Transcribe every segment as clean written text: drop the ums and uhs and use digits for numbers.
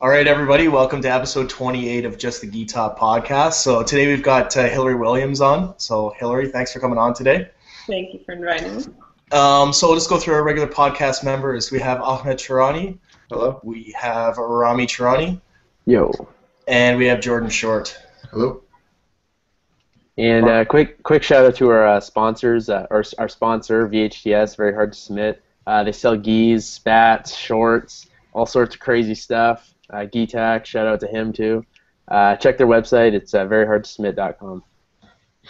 All right, everybody, welcome to episode 28 of Just the Gi Top podcast. So today we've got Hillary Williams on. So Hillary, thanks for coming on today. Thank you for inviting me. So we'll just go through our regular podcast members. We have Ahmed Chirani. Hello. We have Rami Chirani. Yo. And we have Jordan Short. Hello. And quick shout out to our sponsors, our sponsor, VHTS, very hard to submit. They sell gis, spats, shorts, all sorts of crazy stuff. Gi-Tac, shout out to him too. Check their website. It's veryhardtosubmit.com.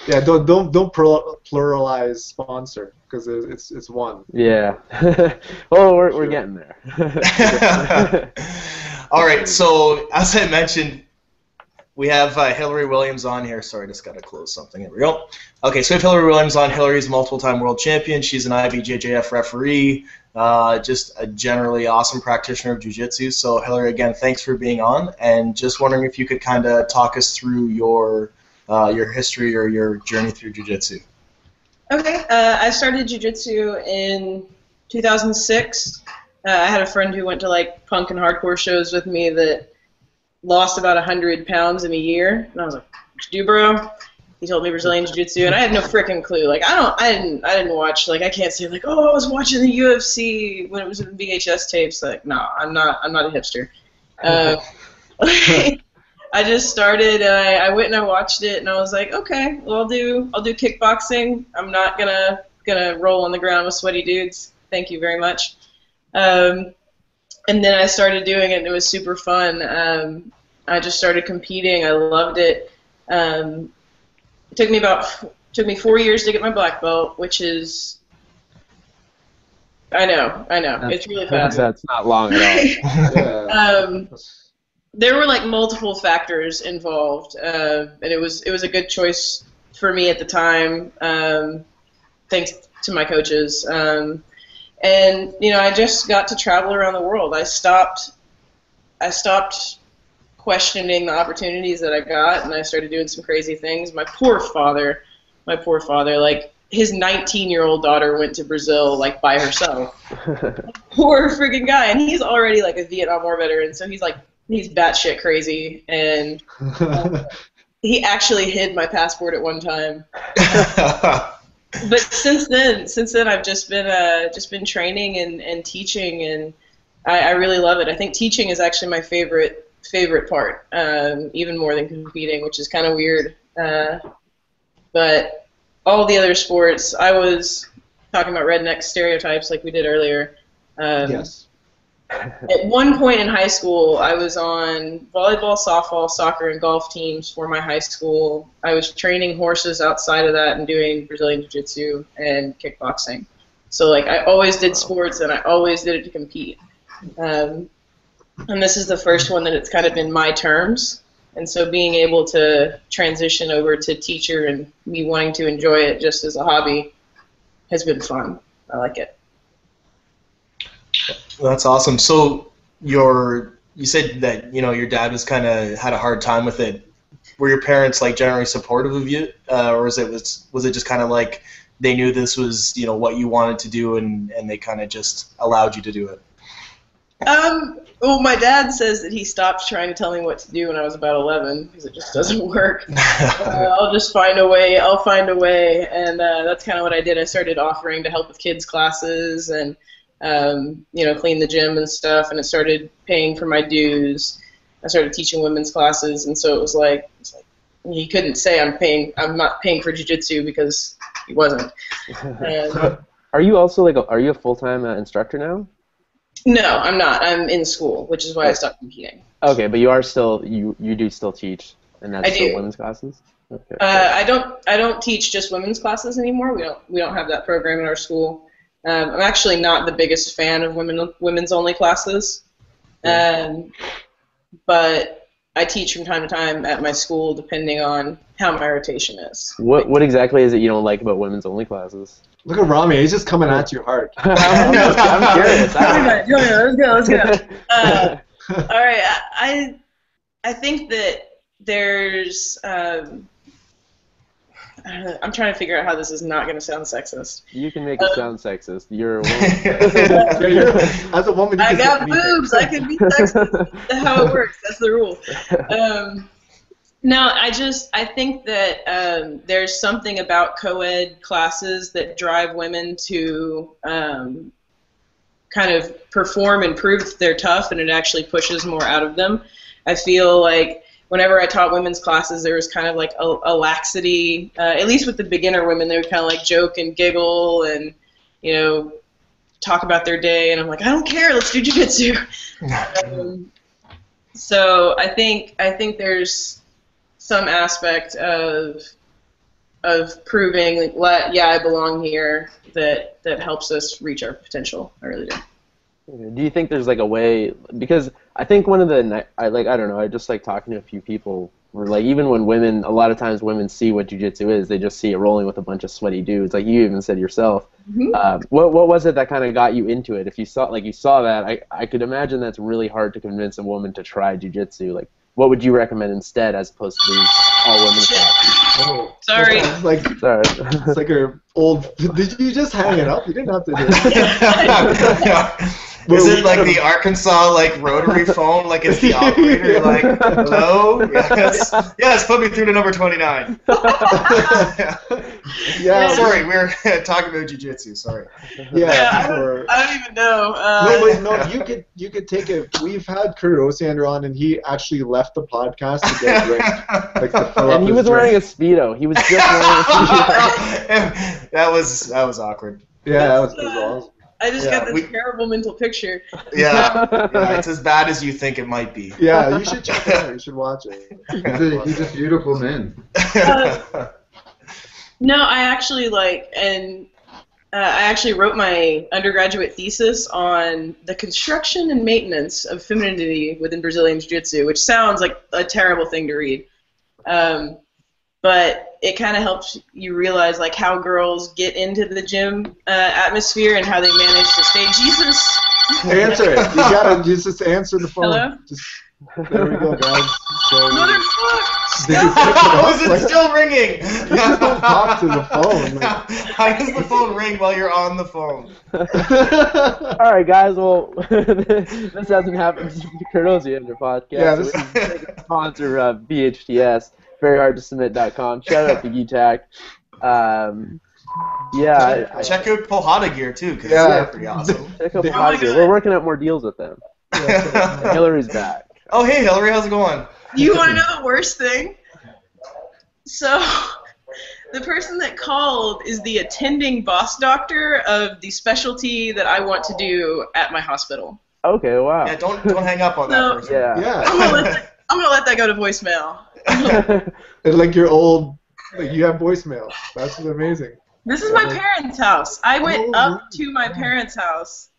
Yeah, don't pluralize sponsor because it's one. Yeah. Well, we're getting there. All right. So as I mentioned, we have Hillary Williams on here. Sorry, just got to close something. Here we go. Okay, so we have Hillary Williams on. Hillary's a multiple-time world champion. She's an IBJJF referee. Just a generally awesome practitioner of Jiu-Jitsu. So Hillary, again, thanks for being on. And just wondering if you could kind of talk us through your history or your journey through Jiu-Jitsu. Okay, I started Jiu-Jitsu in 2006. I had a friend who went to like punk and hardcore shows with me that lost about 100 pounds in a year, and I was like, "What you do, bro?" He told me Brazilian Jiu-Jitsu, and I had no freaking clue. Like I didn't watch. Like I can't say like, "Oh, I was watching the UFC when it was in VHS tapes." Like, no, I'm not a hipster. I just started. I went and I watched it, and I was like, "Okay, well, I'll do kickboxing. I'm not gonna roll on the ground with sweaty dudes. Thank you very much." And then I started doing it, and it was super fun. I just started competing. I loved it. It took me 4 years to get my black belt, which is, I know, it's really fast. That's not long at all. There were like multiple factors involved, and it was a good choice for me at the time, thanks to my coaches. And you know, I just got to travel around the world. I stopped questioning the opportunities that I got, and I started doing some crazy things. My poor father, like his 19-year-old daughter went to Brazil like by herself. Poor freaking guy, and he's already like a Vietnam War veteran, so he's batshit crazy, and he actually hid my passport at one time. But since then I've just been training and teaching, and I really love it. I think teaching is actually my favorite part, even more than competing, which is kind of weird. But all the other sports, I was talking about redneck stereotypes like we did earlier. Yes. At one point in high school, I was on volleyball, softball, soccer, and golf teams for my high school. I was training horses outside of that and doing Brazilian Jiu-Jitsu and kickboxing. So like I always did sports, and I always did it to compete. And this is the first one that it's kind of been my terms. And so being able to transition over to teacher and me wanting to enjoy it just as a hobby has been fun. I like it. That's awesome. So you said that your dad was kind of had a hard time with it. Were your parents like generally supportive of you, or was it just kind of like they knew this was what you wanted to do and they kind of just allowed you to do it? Well, my dad says that he stopped trying to tell me what to do when I was about 11 because it just doesn't work. I'll just find a way. I'll find a way, and that's kind of what I did. I started offering to help with kids' classes and clean the gym and stuff, and it started paying for my dues. I started teaching women's classes, and so it was like he couldn't say I'm not paying for jiu-jitsu because he wasn't. Are you also are you a full-time instructor now? No, I'm not. I'm in school, which is why I stopped competing. Okay, but you are still you do still teach, and that's still women's classes. Okay. I don't teach just women's classes anymore. We don't have that program in our school. I'm actually not the biggest fan of women's only classes, but I teach from time to time at my school depending on how my rotation is. What exactly is it you don't like about women's only classes? Look at Rami, he's just coming at you hard. I'm curious. Let's go. All right, I think that there's I'm trying to figure out how this is not going to sound sexist. You can make it sound sexist. You're a woman. As a woman, you I can got say anything. boobs. I can be sexist. That's how it works. That's the rule. No, I think that there's something about co-ed classes that drive women to kind of perform and prove that they're tough, and it actually pushes more out of them. I feel like whenever I taught women's classes, there was kind of like a laxity, at least with the beginner women. They would kind of like joke and giggle and, you know, talk about their day, and I'm like, I don't care, let's do jiu-jitsu. So I think there's some aspect of proving, like, yeah, I belong here, that helps us reach our potential. I really do. Do you think there's like a way, because I think one of the, I don't know, I just like talking to a few people where like even when women, a lot of times women see what jiu-jitsu is, they just see it rolling with a bunch of sweaty dudes, like you even said yourself. Mm-hmm. What was it that kind of got you into it? If you saw that, I could imagine that's really hard to convince a woman to try jiu-jitsu. Like, what would you recommend instead as opposed to these all women classes? Oh, Sorry. It's like your old. Did you just hang it up? You didn't have to do it. Is it like the Arkansas like rotary phone? Like it's the operator? You're like, hello? Yes, put me through to number 29. Yeah. Sorry, we're talking about jiu-jitsu. Sorry. Yeah. I don't even know. No, you could take it. We've had Kurosiander on, and he actually left the podcast to get a drink. Like to fill And up he his was wearing a drink. Speedo. He was just wearing a Speedo. That was awkward. Yeah, that was awesome. I just got this terrible mental picture. Yeah, it's as bad as you think it might be. Yeah, you should check it out. You should watch it. He's a beautiful man. No, I actually I actually wrote my undergraduate thesis on the construction and maintenance of femininity within Brazilian Jiu-Jitsu, which sounds like a terrible thing to read. But it kind of helps you realize like how girls get into the gym atmosphere and how they manage to stay Jesus. Answer it. You gotta just answer the phone. Hello? There we go, guys. So, Motherfucker! did you pick it How up? is it Like, still ringing? you just don't talk to the phone. Like, How does the phone ring while you're on the phone? All right, guys. Well, this hasn't happened to the Kurosiander podcast. Yeah, so this we can take a sponsor BHTS, veryhardtosubmit.com. Shout out to Gitac. Yeah. Check out Pohada gear too, because Yeah. it's pretty awesome. Check out Oh my Pohada. God. We're working out more deals with them. Hillary's back. Oh, hey, Hillary, how's it going? You want to know the worst thing? So, the person that called is the attending boss doctor of the specialty that I want to do at my hospital. Okay, wow. Yeah, don't hang up on that No. person. Yeah. yeah. I'm gonna let that go to voicemail. It's like your old, like you have voicemail. That's amazing. This is my parents' house. I went up to my parents' house.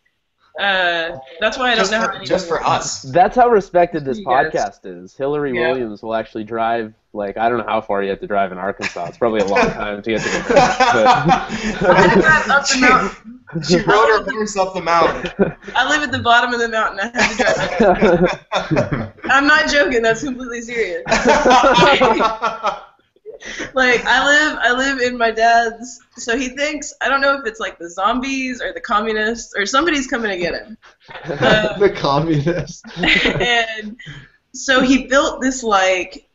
That's why I don't know how many Just for numbers. us. That's how respected this You guys. podcast is. Hillary Yeah. Williams will actually drive, like, I don't know how far you have to drive in Arkansas. It's probably a long time to get to the I had to drive up the mountain. She rode her horse up the mountain. I live at the bottom of the mountain. I had to drive up. I'm not joking. That's completely serious. Like I live in my dad's. So he thinks, I don't know if it's like the zombies or the communists or somebody's coming to get him. The communist. And so he built this like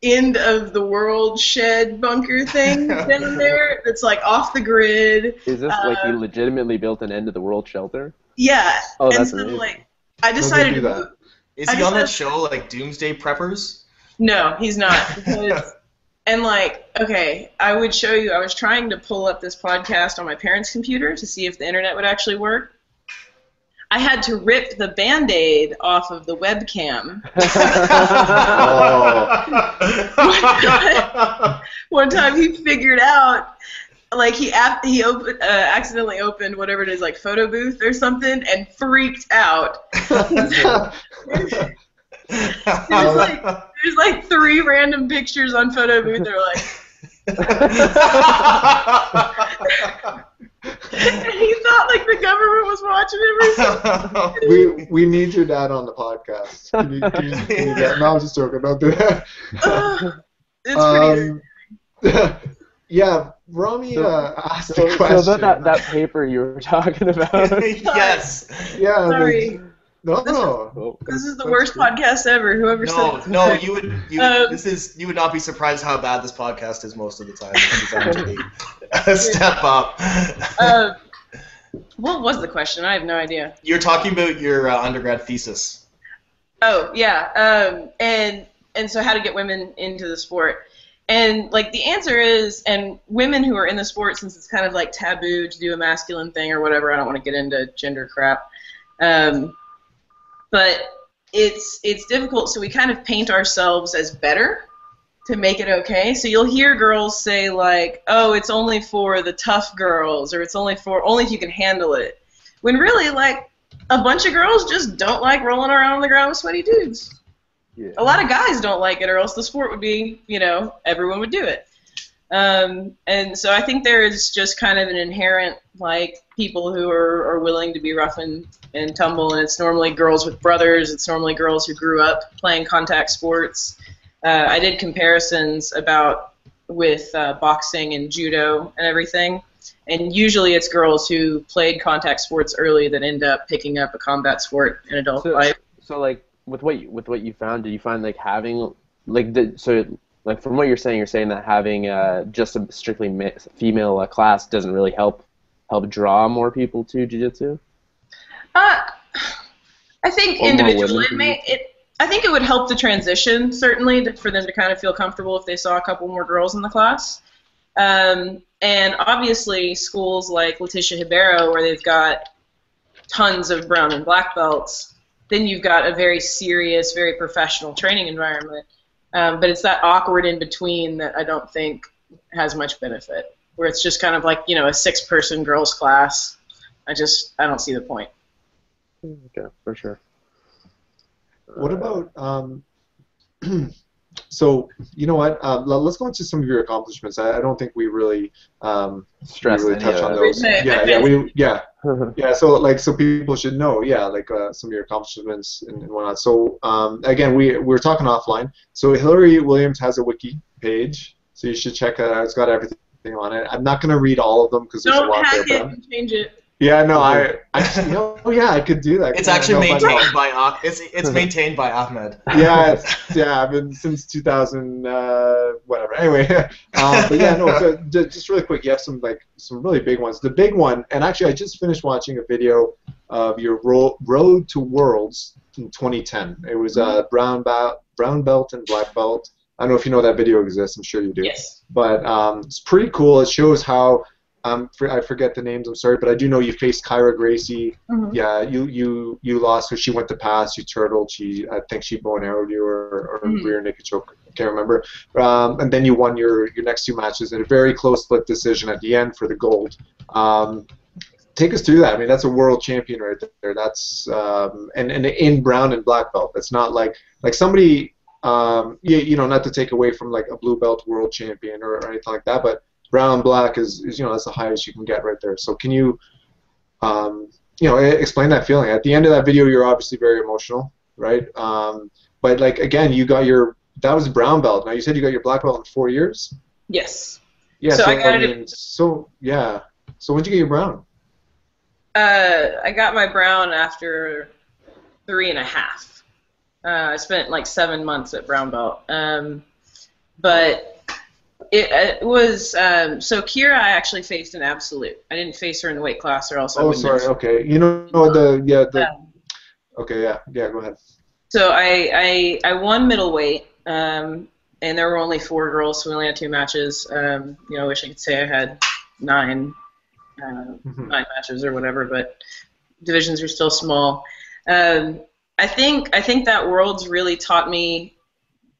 end of the world shed bunker thing down there that's like off the grid. Is this like he legitimately built an end of the world shelter? Yeah. Oh, and that's so amazing. like I decided do to that? move. Is I he on that just- show, like Doomsday Preppers? No, he's not. Because, and like, okay, I would show you. I was trying to pull up this podcast on my parents' computer to see if the internet would actually work. I had to rip the Band-Aid off of the webcam. One time he figured out, like he accidentally opened whatever it is, like Photo Booth or something, and freaked out. There's like 3 random pictures on Photo Booth. They're like, and he thought like the government was watching everything. We need your dad on the podcast. Can you no, I'm just joking. Don't do that. It's pretty. Yeah, Rami asked a So question. about that paper you were talking about. Yes. Yeah. Sorry. No. Oh, This is the That's worst cool. podcast ever. Whoever No, said no, you would you would not be surprised how bad this podcast is most of the time. It's designed to be step up. What was the question? I have no idea. You're talking about your undergrad thesis. Oh yeah, and so how to get women into the sport, and like the answer is, and women who are in the sport, since it's kind of like taboo to do a masculine thing or whatever. I don't want to get into gender crap, but it's difficult. So we kind of paint ourselves as better to make it okay. So you'll hear girls say like, "Oh, it's only for the tough girls," or "It's only if you can handle it," when really like a bunch of girls just don't like rolling around on the ground with sweaty dudes. yeah. A lot of guys don't like it, or else the sport would be, everyone would do it. And so I think there is just kind of an inherent, like, people who are willing to be rough and tumble, and it's normally girls with brothers, it's normally girls who grew up playing contact sports. I did comparisons with boxing and judo and everything. And usually it's girls who played contact sports early that end up picking up a combat sport in adult life. So like with what you found, did you find like having like from what you're saying that having just a strictly female class doesn't really help draw more people to jiu-jitsu? I think Or more individually women I think it would help the transition, certainly, for them to kind of feel comfortable if they saw a couple more girls in the class. And obviously schools like Leticia Ribeiro, where they've got tons of brown and black belts, then you've got a very serious, very professional training environment. But it's that awkward in between that I don't think has much benefit, where it's just kind of like, a 6-person girls class. I don't see the point. Okay, for sure. What about so you know what? Let's go into some of your accomplishments. I don't think we really Stress touch on those. Okay. Yeah. So people should know. Yeah, like some of your accomplishments and whatnot. So again, we're talking offline. So Hillary Williams has a wiki page, so you should check that out. It's got everything on it. I'm not gonna read all of them because there's a lot there. Don't hack it and change it. Yeah, no, I could do that. It's actually maintained by it's maintained by Ahmed. Yeah, I've been since 2000, whatever. Anyway, but yeah, no. So just really quick, you have some really big ones. The big one, and actually, I just finished watching a video of your Road to Worlds in 2010. It was brown belt and black belt. I don't know if you know that video exists. I'm sure you do. Yes. But it's pretty cool. It shows how. I forget the names. I'm sorry, but I do know you faced Kyra Gracie. Mm-hmm. Yeah, you lost her. She went to pass. You turtled. I think she bow and arrowed you or rear naked choke. I can't remember. And then you won your next 2 matches in a very close split decision at the end for the gold. Take us through that. I mean, that's a world champion right there. That's and in brown and black belt. That's not like somebody. Not to take away from like a blue belt world champion or anything like that, but brown and black is that's the highest you can get right there. So can you explain that feeling? At the end of that video, you're obviously very emotional, right? But like again, that was brown belt. Now you said you got your black belt in 4 years. Yes. Yeah. So I got it. So when'd you get your brown? I got my brown after 3.5. I spent like 7 months at brown belt. But it was so Kira I actually faced in absolute. I didn't face her in the weight class, or else I wouldn't. Oh, sorry. Okay. Okay. Yeah. Go ahead. So I won middleweight, and there were only 4 girls, so we only had 2 matches. I wish I could say I had 9 matches or whatever, but divisions are still small. I think that Worlds really taught me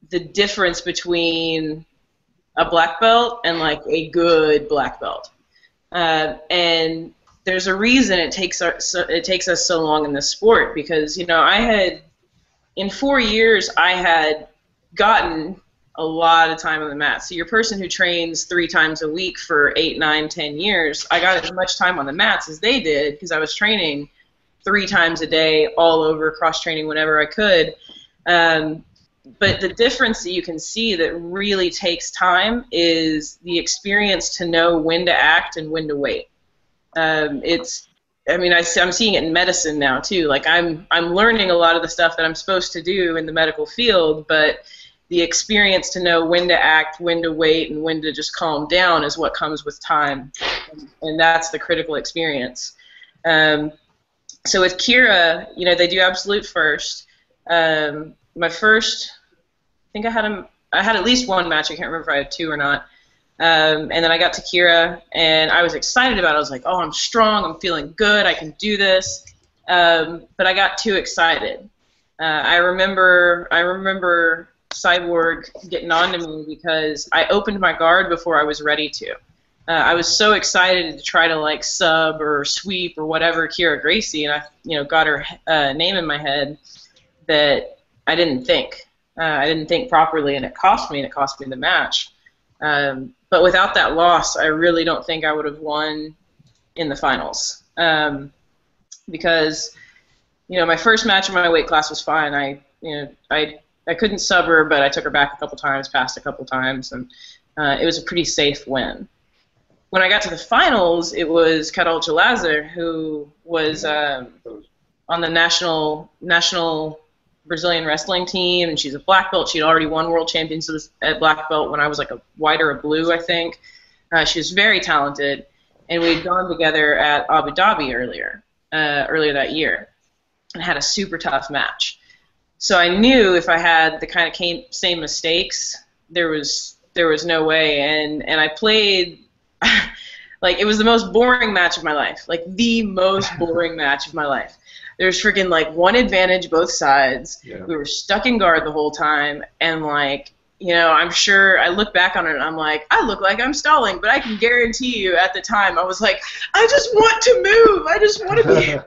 the difference between a black belt and like a good black belt, and there's a reason it takes us so long in this sport, because I had in 4 years I had gotten a lot of time on the mat. So your person who trains 3 times a week for 8, 9, 10 years, I got as much time on the mats as they did, because I was training 3 times a day all over, cross training whenever I could. But the difference that you can see that really takes time is the experience to know when to act and when to wait. I'm seeing it in medicine now too. Like I'm learning a lot of the stuff that I'm supposed to do in the medical field, but the experience to know when to act, when to wait, and when to just calm down is what comes with time, and that's the critical experience. So with Kira, they do absolute first. My first, I think I had at least one match. I can't remember if I had two or not. And then I got to Kira, and I was excited about it. I was like, oh, I'm strong. I'm feeling good. I can do this. But I got too excited. I remember Cyborg getting on to me because I opened my guard before I was ready to. I was so excited to try to sub or sweep or whatever Kira Gracie, and I got her name in my head that I didn't think. I didn't think properly, and it cost me the match. But without that loss, I really don't think I would have won in the finals. Because, my first match in my weight class was fine. I couldn't sub her, but I took her back a couple times, passed a couple times, and it was a pretty safe win. When I got to the finals, it was Carol Gelazer, who was on the national Brazilian wrestling team, and she's a black belt. She'd already won world championships at black belt when I was a white or a blue, I think. She was very talented, and we'd gone together at Abu Dhabi earlier that year, and had a super tough match. So I knew if I had the kind of same mistakes, there was no way, and I played it was the most boring match of my life, the most boring match of my life. There's freaking one advantage both sides. Yeah. We were stuck in guard the whole time, and I'm sure I look back on it and I'm like, I look like I'm stalling, but I can guarantee you at the time I was like, I just want to move. I just want to be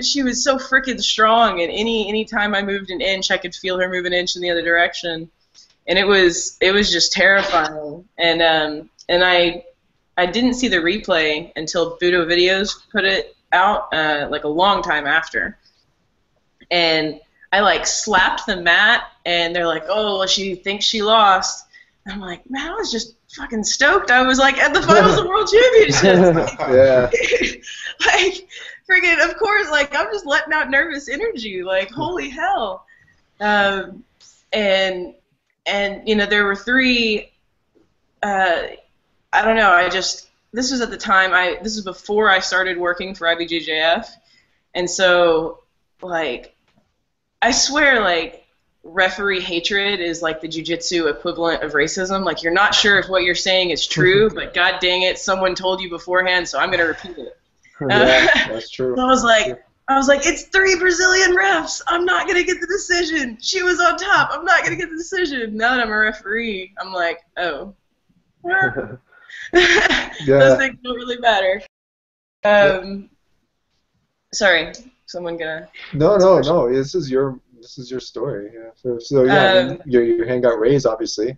she was so freaking strong, and any time I moved an inch, I could feel her move an inch in the other direction, and it was just terrifying. And I didn't see the replay until Budo Videos put it out a long time after, and I slapped the mat, and they're like, oh, well, she thinks she lost. And I'm like, man, I was just fucking stoked. I was at the finals of World Championships. Yeah. Friggin', of course, I'm just letting out nervous energy. Holy hell. And there were three. I don't know. This was at the time. This was before I started working for IBJJF, and so I swear referee hatred is the jiu-jitsu equivalent of racism. You're not sure if what you're saying is true, but god dang it, someone told you beforehand, so I'm gonna repeat it. Yeah, that's true. So I was like, it's 3 Brazilian refs. I'm not gonna get the decision. She was on top. I'm not gonna get the decision. Now that I'm a referee, I'm like, oh. Well, those things don't really matter. Sorry, someone gonna. No. This is your story. Yeah. So your hand got raised, obviously.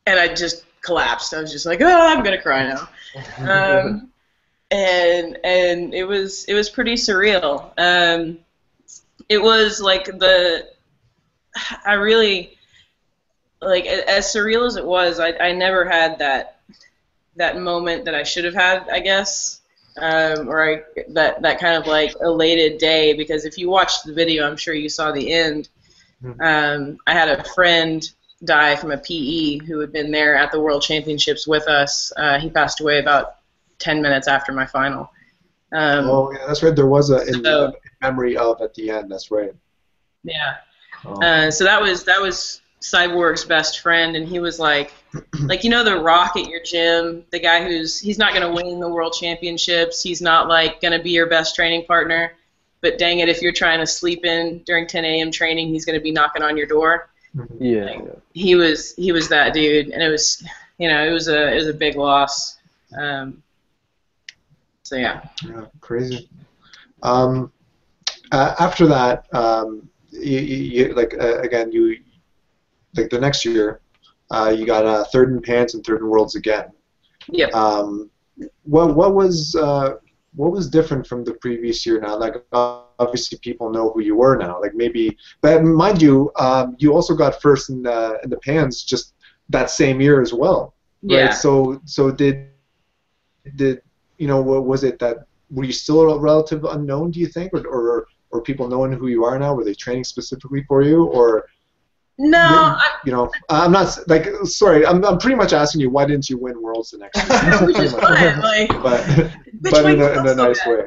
And I just collapsed. I was just like, oh, I'm gonna cry now. And it was pretty surreal. It was I really as surreal as it was. I never had that moment that I should have had, I guess, or that kind of elated day, because if you watched the video, I'm sure you saw the end. I had a friend die from a PE who had been there at the World Championships with us. He passed away about 10 minutes after my final. Oh yeah, that's right. There was in memory of at the end. That's right. Yeah. Oh. So that was Cyborg's best friend, and he was the Rock at your gym, the guy he's not going to win the World Championships, he's not going to be your best training partner, but dang it, if you're trying to sleep in during 10 a.m. training, he's going to be knocking on your door. Yeah. He was that dude, and it was it was a big loss. So yeah. Yeah, crazy. After that, again, the next year, you got third in Pans and third in Worlds again. Yep. What was different from the previous year now? obviously people know who you are now. Like maybe, but mind you, you also got first in the pans just that same year as well, right? Yeah. So did what was it that were you still a relative unknown? Do you think, or people knowing who you are now? Were they training specifically for you, or? No, I'm not like sorry. I'm pretty much asking you why didn't you win Worlds the next year? which is fine. Like, but in a nice way.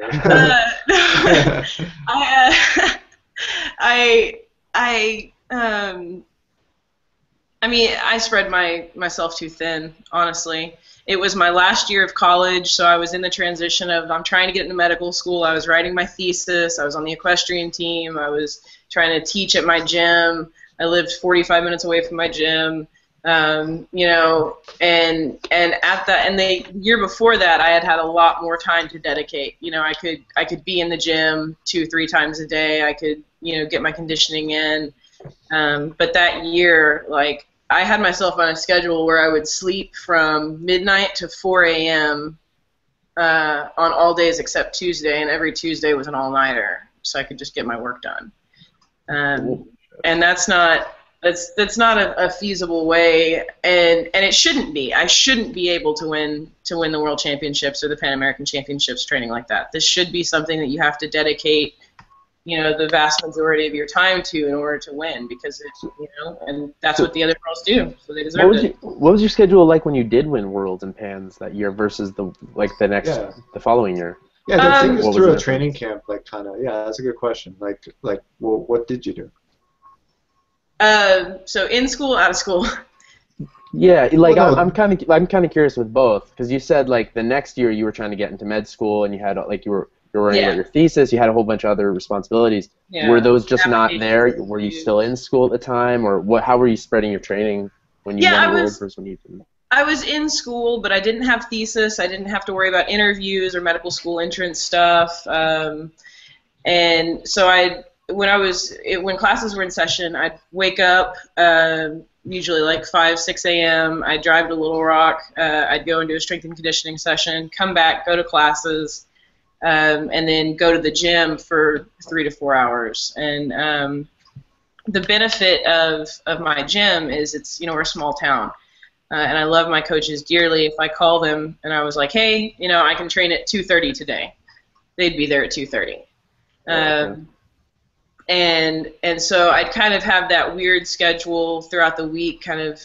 I mean, I spread myself too thin, honestly. It was my last year of college, so I was in the transition of I'm trying to get into medical school. I was writing my thesis. I was on the equestrian team. I was trying to teach at my gym. I lived 45 minutes away from my gym, and the year before that, I had a lot more time to dedicate. I could be in the gym 2-3 times a day. I could, get my conditioning in. But that year, like, I had myself on a schedule where I would sleep from midnight to 4 a.m. On all days except Tuesday, and every Tuesday was an all-nighter, so I could just get my work done. And that's not a feasible way, and it shouldn't be. I shouldn't be able to win the World Championships or the Pan American Championships training like that. This should be something that you have to dedicate, the vast majority of your time to in order to win, because it's, and that's what the other girls do, so they deserve it. What was your schedule like when you did win Worlds and Pans that year versus the following year? Yeah, take us through a training camp, like kind of. Yeah, that's a good question. Like, well, what did you do? So in school, out of school. Yeah, like I'm kind of curious with both, because you said like the next year you were trying to get into med school and you had like you were writing about your thesis, you had a whole bunch of other responsibilities. Yeah. Were those just not there? Were you still in school at the time, or what? How were you spreading your training when you won Worlds versus when you didn't? I was in school, but I didn't have thesis. I didn't have to worry about interviews or medical school entrance stuff, and so when classes were in session, I'd wake up, usually like 5-6 a.m. I'd drive to Little Rock. I'd go and do a strength and conditioning session, come back, go to classes, and then go to the gym for 3 to 4 hours. And the benefit of my gym is we're a small town, and I love my coaches dearly. If I call them and I was like, hey, I can train at 2:30 today, they'd be there at 2:30. And so I'd kind of have that weird schedule throughout the week, kind of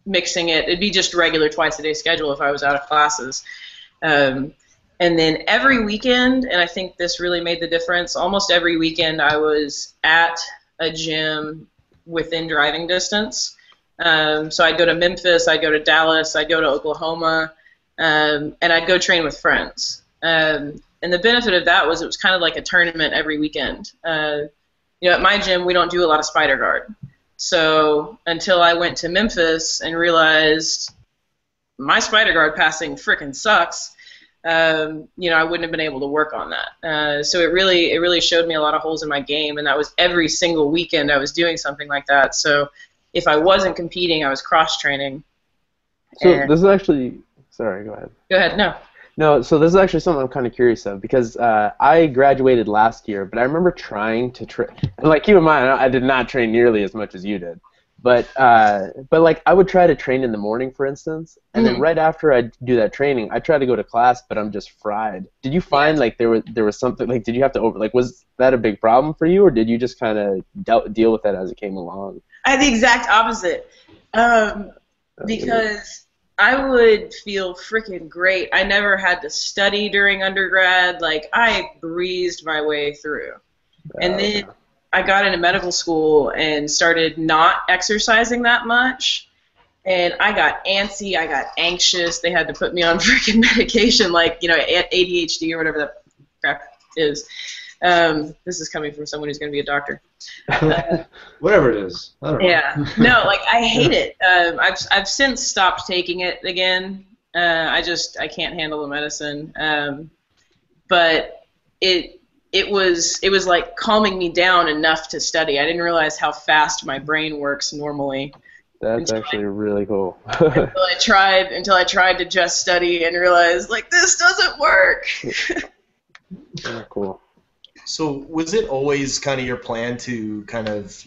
mixing it. It'd be just regular twice-a-day schedule if I was out of classes. And then every weekend, and I think this really made the difference, almost every weekend I was at a gym within driving distance. So I'd go to Memphis, I'd go to Dallas, I'd go to Oklahoma, and I'd go train with friends. And the benefit of that was it was kind of like a tournament every weekend. At my gym, we don't do a lot of spider guard. So until I went to Memphis and realized my spider guard passing frickin' sucks, I wouldn't have been able to work on that. So it really showed me a lot of holes in my game, and that was every single weekend I was doing something like that. So if I wasn't competing, I was cross-training. So this is actually... Sorry, go ahead. Go ahead, no. No, so this is actually something I'm kind of curious of, because I graduated last year, but I remember trying to train. Like, keep in mind, I did not train nearly as much as you did. But like, I would try to train in the morning, for instance, and then right after I do that training, I try to go to class, but I'm just fried. Did you find like there was something, like, did you have to was that a big problem for you, or did you just kind of deal with that as it came along? I had the exact opposite, because I would feel freaking great. I never had to study during undergrad. Like, I breezed my way through. And then I got into medical school and started not exercising that much. And I got antsy. I got anxious. They had to put me on freaking medication, like, ADHD or whatever that crap is. This is coming from someone who's going to be a doctor. Whatever it is. I don't know. Yeah. No, like, I hate it. I've since stopped taking it again. I can't handle the medicine. But it was like calming me down enough to study. I didn't realize how fast my brain works normally. That's actually really cool. until I tried to just study and realized, like, this doesn't work. Yeah, cool. So was it always kind of your plan to kind of,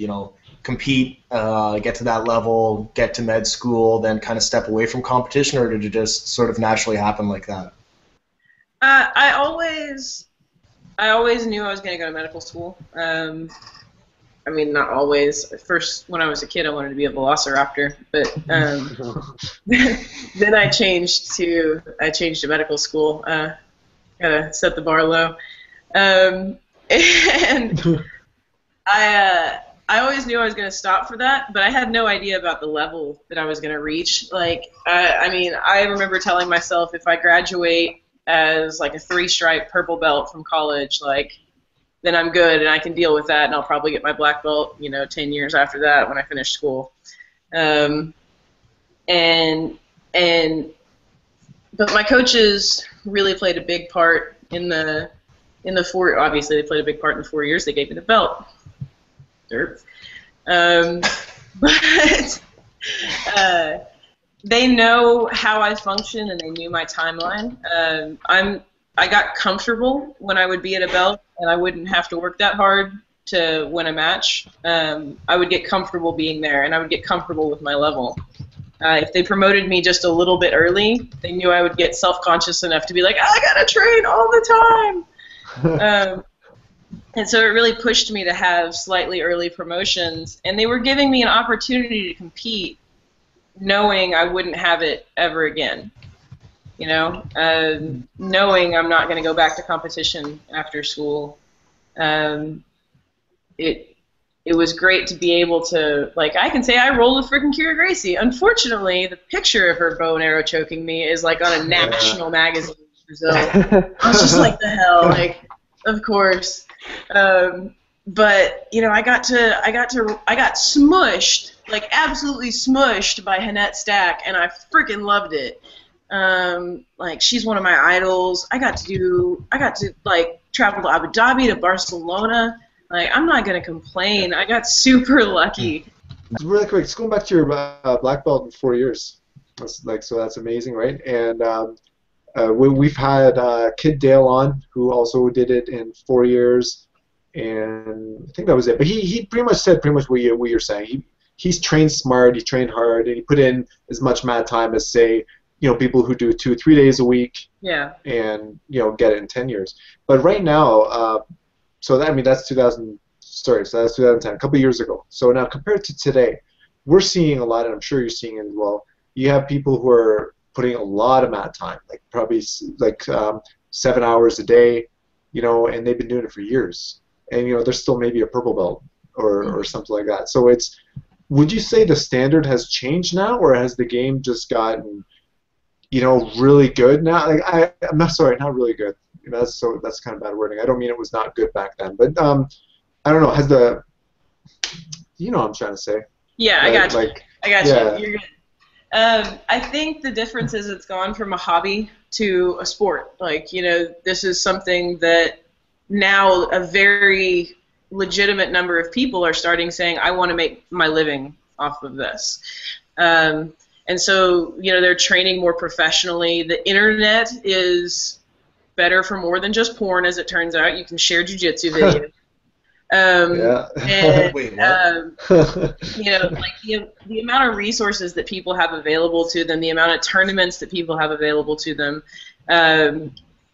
compete, get to that level, get to med school, then kind of step away from competition, or did it just sort of naturally happen like that? I always knew I was going to go to medical school. I mean, not always. First, when I was a kid, I wanted to be a velociraptor, but then I changed to medical school. Gotta set the bar low, and I always knew I was going to stop for that, but I had no idea about the level that I was going to reach. Like, I mean, I remember telling myself if I graduate as like a 3-stripe purple belt from college, like, then I'm good and I can deal with that, and I'll probably get my black belt, 10 years after that when I finish school. But my coaches really played a big part in the 4. Obviously, they played a big part in the 4 years. They gave me the belt. But they know how I function and they knew my timeline. I got comfortable when I would be at a belt and I wouldn't have to work that hard to win a match. I would get comfortable being there and I would get comfortable with my level. If they promoted me just a little bit early, they knew I would get self-conscious enough to be like, I gotta train all the time. And so it really pushed me to have slightly early promotions, and they were giving me an opportunity to compete knowing I wouldn't have it ever again. Knowing I'm not going to go back to competition after school. It was great to be able to, like, I can say I rolled with freaking Kira Gracie. Unfortunately, the picture of her bow and arrow choking me is like on a national magazine in Brazil. I was just like, the hell, like, of course. But I got smushed, like absolutely smushed by Hanette Stack, and I freaking loved it. Like, she's one of my idols. I got to like travel to Abu Dhabi, to Barcelona. Like, I'm not gonna complain. I got super lucky. Really quick, just going back to your black belt in 4 years. That's amazing, right? And we've had Kid Dale on, who also did it in 4 years, and I think that was it. But he pretty much said what you're saying. He's trained smart, he trained hard, and he put in as much mat time as, say, people who do 2-3 days a week. Yeah. And get it in 10 years. But right now, that's 2010, a couple of years ago. So now compared to today, we're seeing a lot, and I'm sure you're seeing it as well. You have people who are putting a lot of mat time, like probably 7 hours a day, and they've been doing it for years. And they're still maybe a purple belt or something like that. So would you say the standard has changed now, or has the game just gotten really good now? Like, I'm not really good. That's kind of bad wording. I don't mean it was not good back then, but I don't know. Has the what I'm trying to say? Yeah, right? I got you. I got yeah. you. You're good. I think the difference is it's gone from a hobby to a sport. Like, this is something that now a very legitimate number of people are starting saying, I want to make my living off of this. And so, they're training more professionally. The internet is better for more than just porn, as it turns out. You can share jiu-jitsu videos. Yeah. And, Wait, what? Like the amount of resources that people have available to them, the amount of tournaments that people have available to them,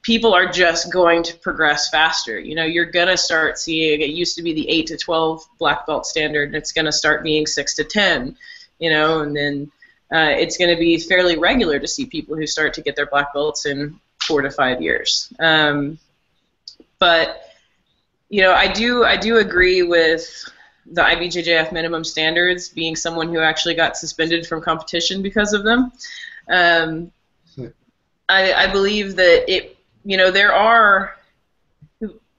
people are just going to progress faster. You're going to start seeing, it used to be the 8 to 12 black belt standard, and it's going to start being 6 to 10, and then it's going to be fairly regular to see people who start to get their black belts in 4 to 5 years. But I do agree with the IBJJF minimum standards, being someone who actually got suspended from competition because of them. I believe that there are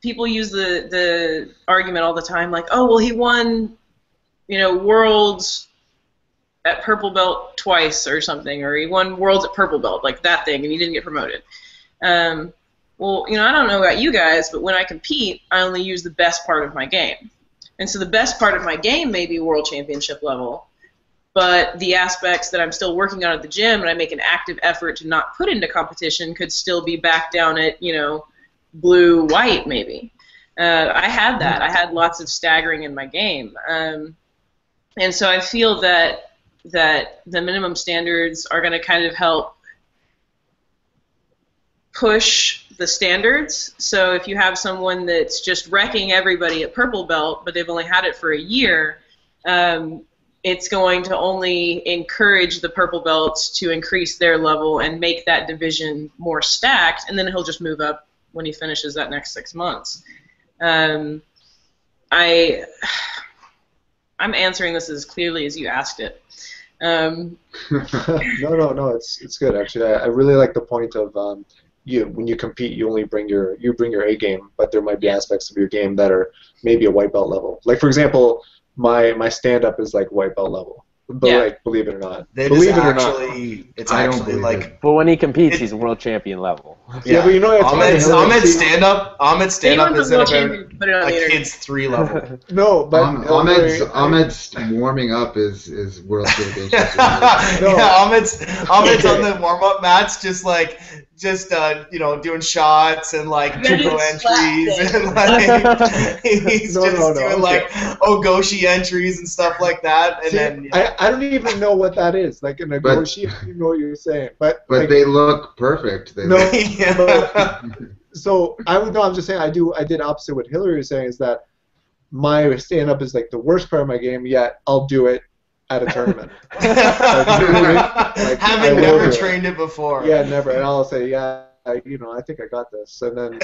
people use the argument all the time, like, oh, well, he won, worlds at purple belt twice or something, or he won worlds at purple belt, like that thing, and he didn't get promoted. Well, I don't know about you guys, but when I compete, I only use the best part of my game. And so the best part of my game may be world championship level, but the aspects that I'm still working on at the gym and I make an active effort to not put into competition could still be back down at, blue, white maybe. I had that. I had lots of staggering in my game. And so I feel that the minimum standards are going to kind of help push the standards. So if you have someone that's just wrecking everybody at purple belt, but they've only had it for a year, it's going to only encourage the purple belts to increase their level and make that division more stacked, and then he'll just move up when he finishes that next 6 months. I'm answering this as clearly as you asked it. No, it's good actually. I really like the point of when you compete, you only bring your A game, but there might be aspects of your game that are maybe a white belt level. Like for example, my stand up is like white belt level. But like, believe it or not, it's actually like. But when he competes, he's world champion level. Yeah, but you know, Ahmed stand up is at about a kid's 3 level. No, but Ahmed's warming up is world championship. Ahmed's on the warm up mats, just doing shots and like judo entries and like he's doing like ogoshi entries and stuff like that. And then I don't even know what that is. Like an ogoshi, you know what you're saying, but like, they look perfect. So I'm just saying I did opposite what Hillary was saying, is that my stand up is like the worst part of my game, yet I'll do it at a tournament. Having never trained it before. Yeah, never. And I'll say, I think I got this. And then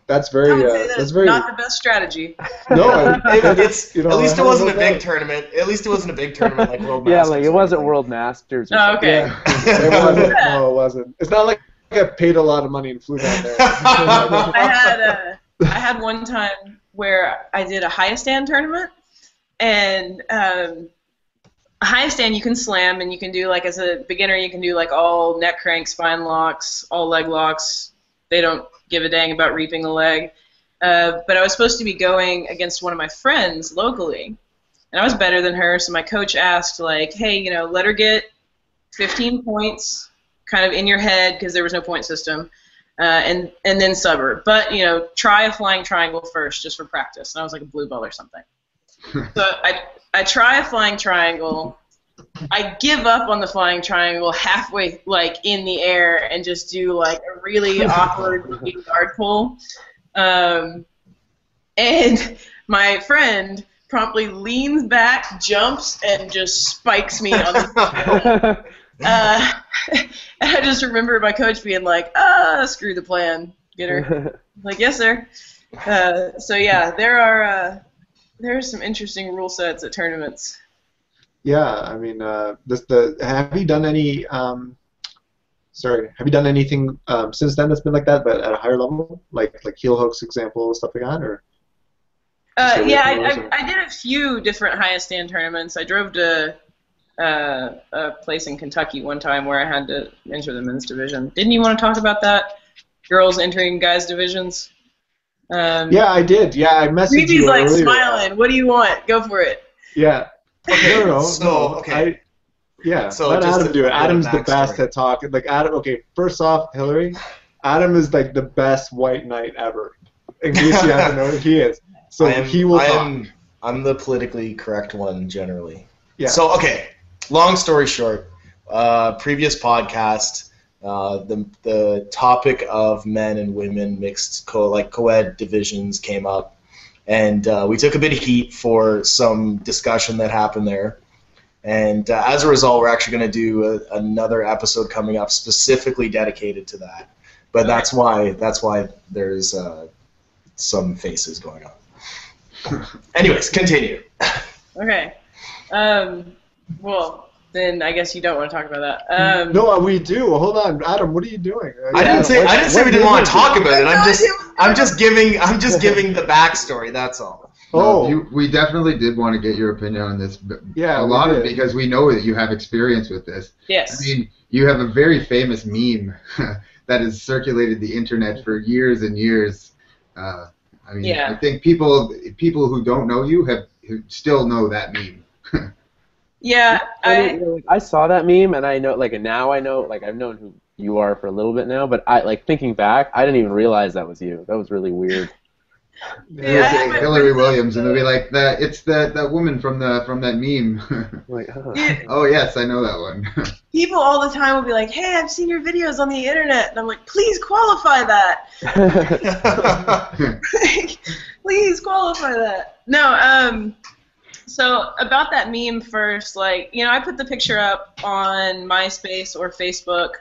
that's very not the best strategy. No, it's at least it wasn't a big tournament. At least it wasn't a big tournament like World Masters. Yeah, like it wasn't World Masters. Oh, okay. Yeah. It wasn't. No, it wasn't. It's not like I paid a lot of money and flew down there. I had one time where I did a high stand tournament, and a high stand you can slam, and you can do like as a beginner you can do like all neck cranks, spine locks, all leg locks. They don't give a dang about reaping the leg. But I was supposed to be going against one of my friends locally, and I was better than her, so my coach asked, like, hey, let her get 15 points kind of in your head, because there was no point system, and then sub her. But, try a flying triangle first, just for practice. And I was like a blue belt or something. So I try a flying triangle. I give up on the flying triangle halfway, like, in the air, and just do, like, a really awkward guard pull. And my friend promptly leans back, jumps, and just spikes me on the and I just remember my coach being like, screw the plan. Get her. Like, yes, sir. So, yeah, there are some interesting rule sets at tournaments. Yeah, I mean, have you done any? Have you done anything since then that's been like that, but at a higher level, like heel hooks, example, stuff like that, or? Yeah, I did a few different highest stand tournaments. I drove to a place in Kentucky one time where I had to enter the men's division. Didn't you want to talk about that? Girls entering guys' divisions. Yeah, I did. Yeah, I messaged you like earlier. Smiling. What do you want? Go for it. Yeah. Okay. No. Okay. So let Adam do it. Adam's the best at talking. Like Adam. Okay, first off, Hillary, Adam is like the best white knight ever. In case you haven't known, he is. So he will talk. I'm the politically correct one generally. Yeah. So okay. Long story short, previous podcast, the topic of men and women mixed co-ed divisions came up, and we took a bit of heat for some discussion that happened there. And as a result, we're actually going to do another episode coming up specifically dedicated to that. But that's why there's some faces going on. Anyways, continue. Okay. Well, then I guess you don't want to talk about that. No, we do. Hold on, Adam. What are you doing? I didn't say we didn't want to talk about it. I'm just giving the backstory. That's all. Oh, we definitely did want to get your opinion on this. Yeah, a lot of it because we know that you have experience with this. Yes. I mean, you have a very famous meme that has circulated the internet for years and years. I think people who don't know you who still know that meme. Yeah, I saw that meme, and I know, now I know, I've known who you are for a little bit now, but thinking back, I didn't even realize that was you. That was really weird. They'll say Hillary Williams, and they'll be like, "It's that woman from that meme." Like, oh yes, I know that one. People all the time will be like, "Hey, I've seen your videos on the internet," and I'm like, "Please qualify that." Please qualify that. No, so about that meme first, like, I put the picture up on MySpace or Facebook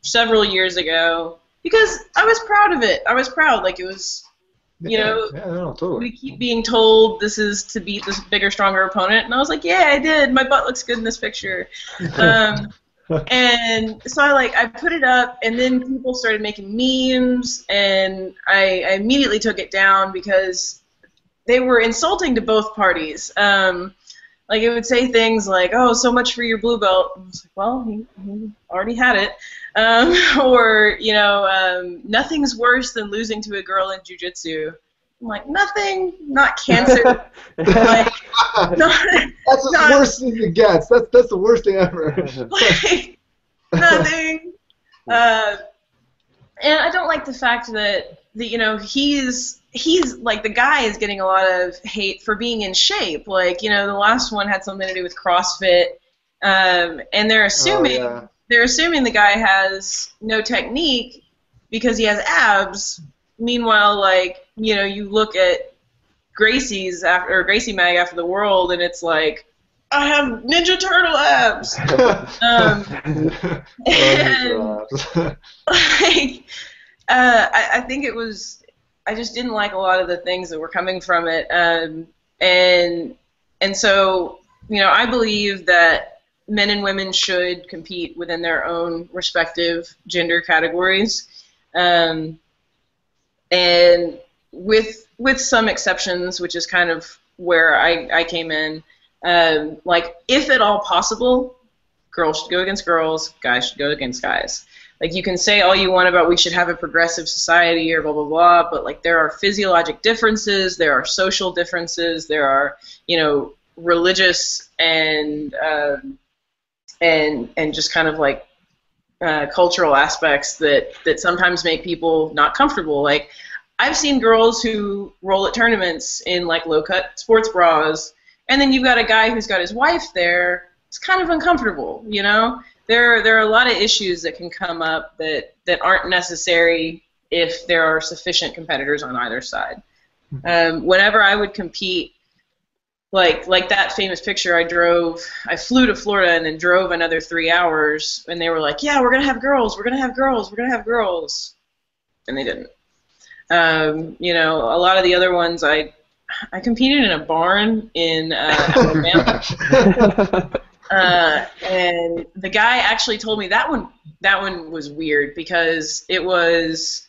several years ago because I was proud of it. I was proud, like, it was. Totally. We keep being told this is to beat this bigger, stronger opponent, and I was like, yeah, I did. My butt looks good in this picture. And so I put it up, and then people started making memes, and I immediately took it down because they were insulting to both parties. Like, it would say things like, "Oh, so much for your blue belt." I was like, well, he already had it. Or, nothing's worse than losing to a girl in Jiu-Jitsu. I'm like, nothing, not cancer. Like, that's the worst thing it gets. That's the worst thing ever. Like, nothing. And I don't like the fact that he's like, the guy is getting a lot of hate for being in shape. Like, the last one had something to do with CrossFit, and they're assuming. Oh, yeah. They're assuming the guy has no technique because he has abs. Meanwhile, like, you look at Gracie Mag after the World, and it's like, I have Ninja Turtle abs. I think it was. I just didn't like a lot of the things that were coming from it, and so I believe that men and women should compete within their own respective gender categories, and with some exceptions, which is kind of where I came in. Like, if at all possible, girls should go against girls, guys should go against guys. Like, you can say all you want about we should have a progressive society or blah, blah, blah, but, like, there are physiologic differences, there are social differences, there are, religious and just kind of like cultural aspects that sometimes make people not comfortable. Like, I've seen girls who roll at tournaments in like low-cut sports bras, and then you've got a guy who's got his wife there. It's kind of uncomfortable, There are a lot of issues that can come up that aren't necessary if there are sufficient competitors on either side. Whenever I would compete, like that famous picture, I flew to Florida and then drove another 3 hours, and they were like, yeah, we're going to have girls, and they didn't. A lot of the other ones, I competed in a barn in Alabama, and the guy actually told me that one was weird because it was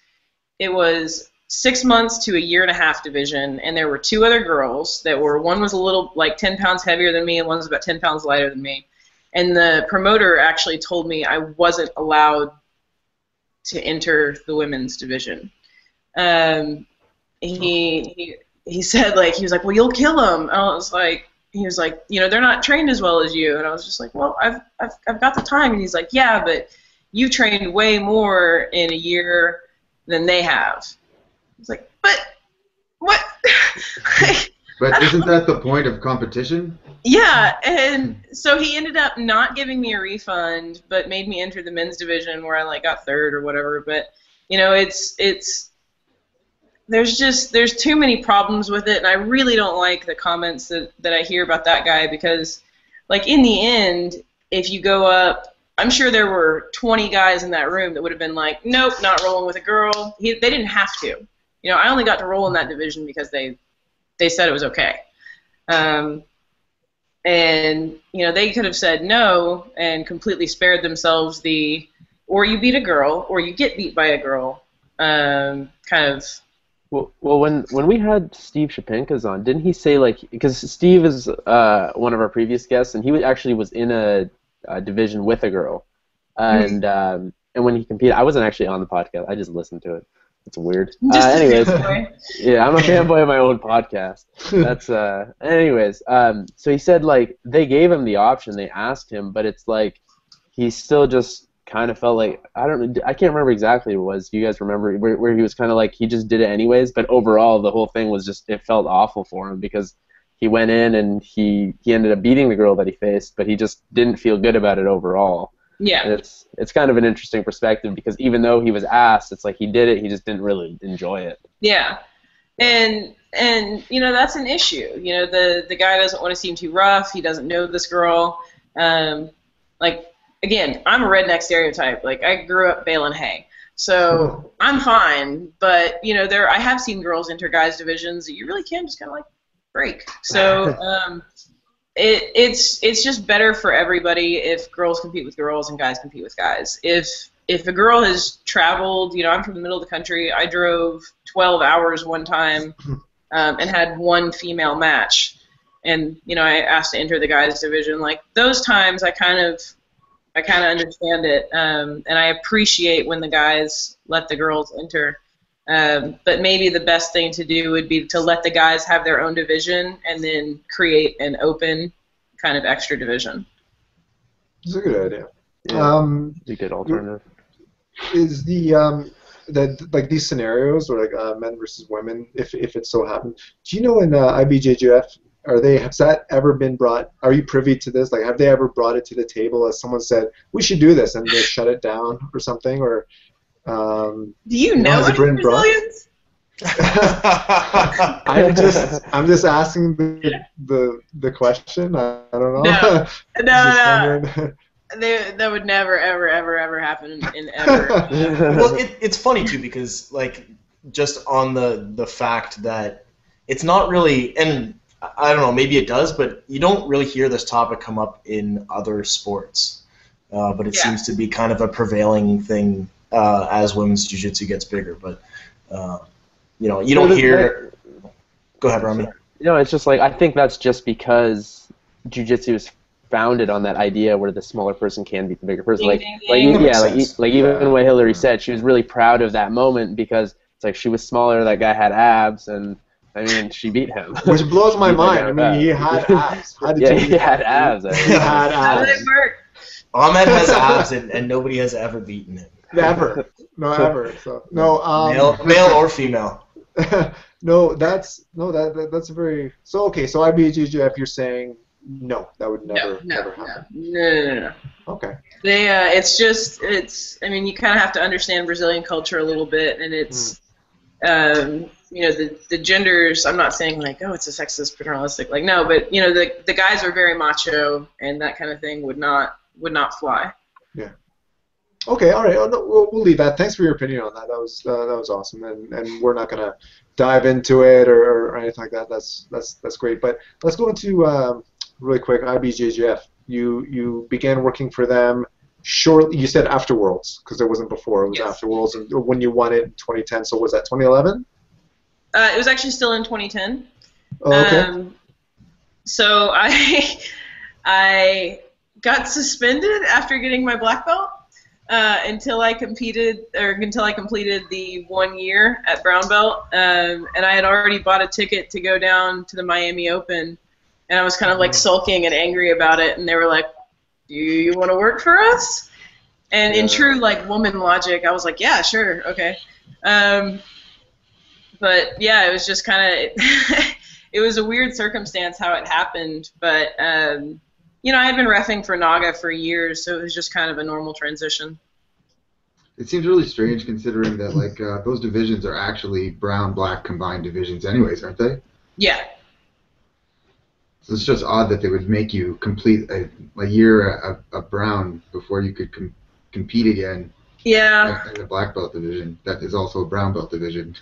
6 months to a year and a half division, and there were two other girls one was a little, like, 10 pounds heavier than me, and one was about 10 pounds lighter than me. And the promoter actually told me I wasn't allowed to enter the women's division. He said, like, he was like, well, you'll kill them. And he was like, they're not trained as well as you. And I was just like, well, I've got the time. And he's like, yeah, but you trained way more in a year than they have. I was like, but what? But isn't that the point of competition? Yeah, and so he ended up not giving me a refund, but made me enter the men's division where I like got third or whatever. But there's too many problems with it, and I really don't like the comments that I hear about that guy because, like, in the end, if you go up, I'm sure there were 20 guys in that room that would have been like, nope, not rolling with a girl. They didn't have to. I only got to roll in that division because they said it was okay. And, they could have said no and completely spared themselves or you beat a girl or you get beat by a girl kind of. Well, when we had Steve Shapenkas on, didn't he say, like, because Steve is one of our previous guests, and he actually was in a division with a girl, and when he competed, I wasn't actually on the podcast. I just listened to it. It's weird. Anyways, yeah, I'm a fanboy of my own podcast. That's anyways. So he said, like, they gave him the option. They asked him, but it's like he still just kind of felt like, I can't remember exactly what it was. Do you guys remember where he was kind of like he just did it anyways? But overall, the whole thing was just, it felt awful for him because he went in and he ended up beating the girl that he faced, but he just didn't feel good about it overall. Yeah. And it's kind of an interesting perspective because even though he was asked, it's like he did it, he just didn't really enjoy it. Yeah. And you know, that's an issue. You know, the guy doesn't want to seem too rough. He doesn't know this girl. Like, again, I'm a redneck stereotype. Like, I grew up baling hay. So I'm fine. But, you know, I have seen girls enter guys' divisions that you really can just kind of, like, break. So it's just better for everybody if girls compete with girls and guys compete with guys. If a girl has traveled, you know, I'm from the middle of the country. I drove 12 hours one time and had one female match. And, you know, I asked to enter the guys' division. Like, those times I kind of understand it. And I appreciate when the guys let the girls enter. But maybe the best thing to do would be to let the guys have their own division and then create an open kind of extra division. It's a good idea. Yeah, a good alternative. Is like these scenarios where like men versus women, if it so happened, do you know in IBJJF, has that ever been brought? Are you privy to this? Like, have they ever brought it to the table as someone said we should do this and they shut it down or something? Or do you know any Brazilians? I'm just asking the question. I don't know. No. That would never, ever, ever, ever happen in ever. Well, it's funny too because like just on the fact that it's not really, and I don't know, maybe it does, but you don't really hear this topic come up in other sports. But it seems to be kind of a prevailing thing as women's jiu-jitsu gets bigger. But you know, you don't hear. Go ahead, Rami. No, it's just like I think that's just because jiu-jitsu is founded on that idea where the smaller person can beat the bigger person. Like even what Hillary said, she was really proud of that moment because it's like she was smaller, that guy had abs, and I mean she beat him. Which blows my mind. I mean, he had abs. He had abs. He had abs. How did it work? Ahmed has abs, and nobody has ever beaten him. Never. No, ever. So no. Male or female. No, that's a very okay. So IBJJF, you're saying. No, that would never happen. No. Okay. I mean, you kind of have to understand Brazilian culture a little bit, and it's, you know, the genders. I'm not saying like, oh, it's a sexist, paternalistic, like no, but you know, the guys are very macho, and that kind of thing would not fly. Yeah. Okay. All right. We'll leave that. Thanks for your opinion on that. That was awesome, and we're not gonna dive into it or anything like that. That's great. But let's go into. Really quick, IBJJF. You began working for them shortly. You said after Worlds because it wasn't before. It was after Worlds, and when you won it in 2010. So was that 2011? It was actually still in 2010. Oh, okay. So I got suspended after getting my black belt until I completed the 1 year at brown belt, and I had already bought a ticket to go down to the Miami Open. And I was kind of like sulking and angry about it, and they were like, "Do you want to work for us?" And in true like woman logic, I was like, "Yeah, sure, okay." But yeah, it was just kind of it was a weird circumstance how it happened. But you know, I had been reffing for Naga for years, so it was just kind of a normal transition. It seems really strange considering that like those divisions are actually brown-black combined divisions, anyways, aren't they? Yeah. So it's just odd that they would make you complete a year of brown before you could compete again. Yeah. In a black belt division that is also a brown belt division.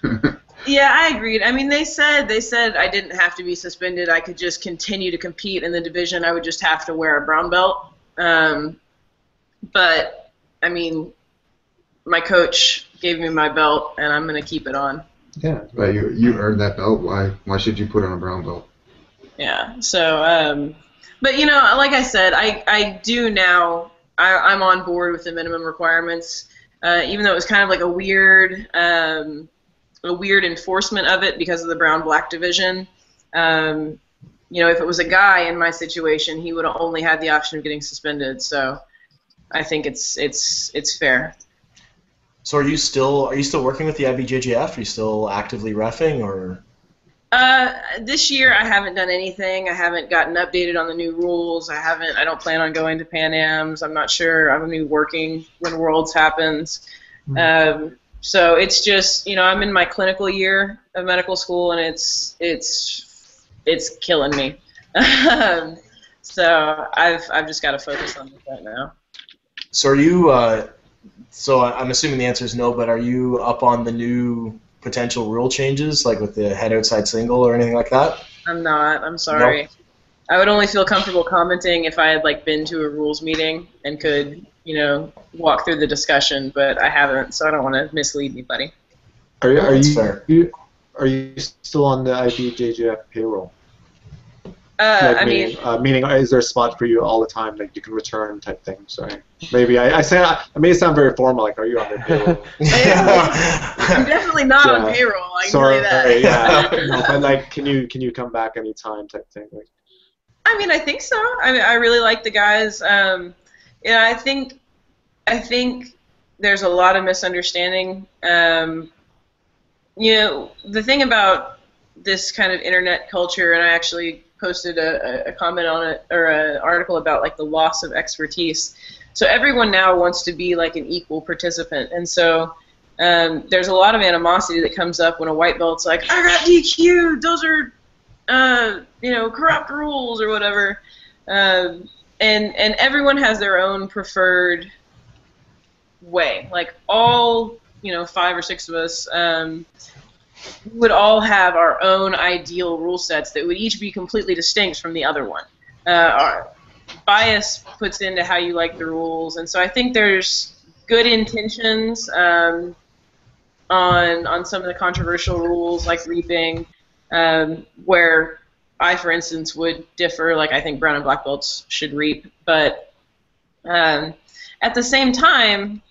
Yeah, I agreed. I mean, they said I didn't have to be suspended. I could just continue to compete in the division. I would just have to wear a brown belt. But I mean, my coach gave me my belt, and I'm gonna keep it on. Yeah. But you earned that belt. Why should you put on a brown belt? Yeah, so, but you know, like I said, I do now, I'm on board with the minimum requirements, even though it was kind of like a weird enforcement of it because of the brown-black division. You know, if it was a guy in my situation, he would have only had the option of getting suspended, so I think it's fair. So are you still working with the IBJJF? Are you still actively reffing, or? This year I haven't done anything. I haven't gotten updated on the new rules. I don't plan on going to Pan Ams. I'm not sure. I'm going to be working when Worlds happens. So it's just, I'm in my clinical year of medical school, and it's killing me. So I've just got to focus on this right now. So are you? So I'm assuming the answer is no, but are you up on the new potential rule changes, like with the head outside single or anything like that? I'm not. I'm sorry. No. I would only feel comfortable commenting if I had been to a rules meeting and could, walk through the discussion, but I haven't, so I don't want to mislead anybody. Are you still on the IBJJF payroll? Meaning, is there a spot for you all the time that you can return type thing? Sorry, maybe I may sound very formal. Like, are you on the payroll? I'm definitely not on payroll. I can tell you that. Yeah. No, but can you come back anytime type thing? I think so. I really like the guys. I think there's a lot of misunderstanding. The thing about this kind of internet culture, and I actually posted a comment on it, or an article about the loss of expertise. So everyone now wants to be an equal participant, and so there's a lot of animosity that comes up when a white belt's like, I got DQ'd, those are corrupt rules or whatever, and everyone has their own preferred way. All 5 or 6 of us would all have our own ideal rule sets that would each be completely distinct from the other one. Our bias puts into how you like the rules, and so I think there's good intentions on some of the controversial rules like reaping, where I, for instance, would differ. I think brown and black belts should reap, but at the same time,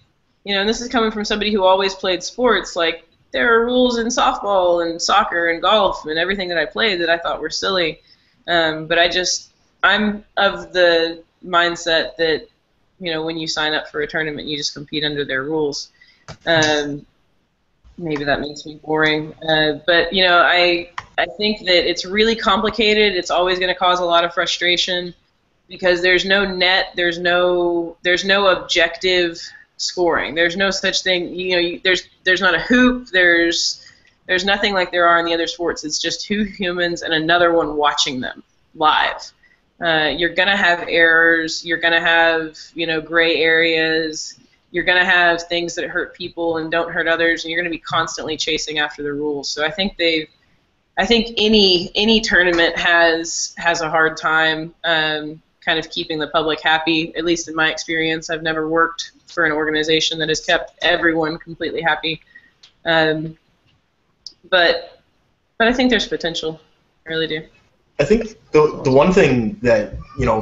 and this is coming from somebody who always played sports, there are rules in softball and soccer and golf and everything that I played that I thought were silly. But I'm of the mindset that, when you sign up for a tournament, you just compete under their rules. Maybe that makes me boring. But, I think that it's really complicated. It's always going to cause a lot of frustration because there's no net, there's no objective scoring. There's no such thing. There's not a hoop. There's nothing like there are in the other sports. It's just 2 humans and another one watching them live. You're gonna have errors. You're gonna have gray areas. You're gonna have things that hurt people and don't hurt others, and you're gonna be constantly chasing after the rules. So I think any tournament has a hard time kind of keeping the public happy. At least in my experience, I've never worked for an organization that has kept everyone completely happy. But I think there's potential. I really do. I think the one thing that,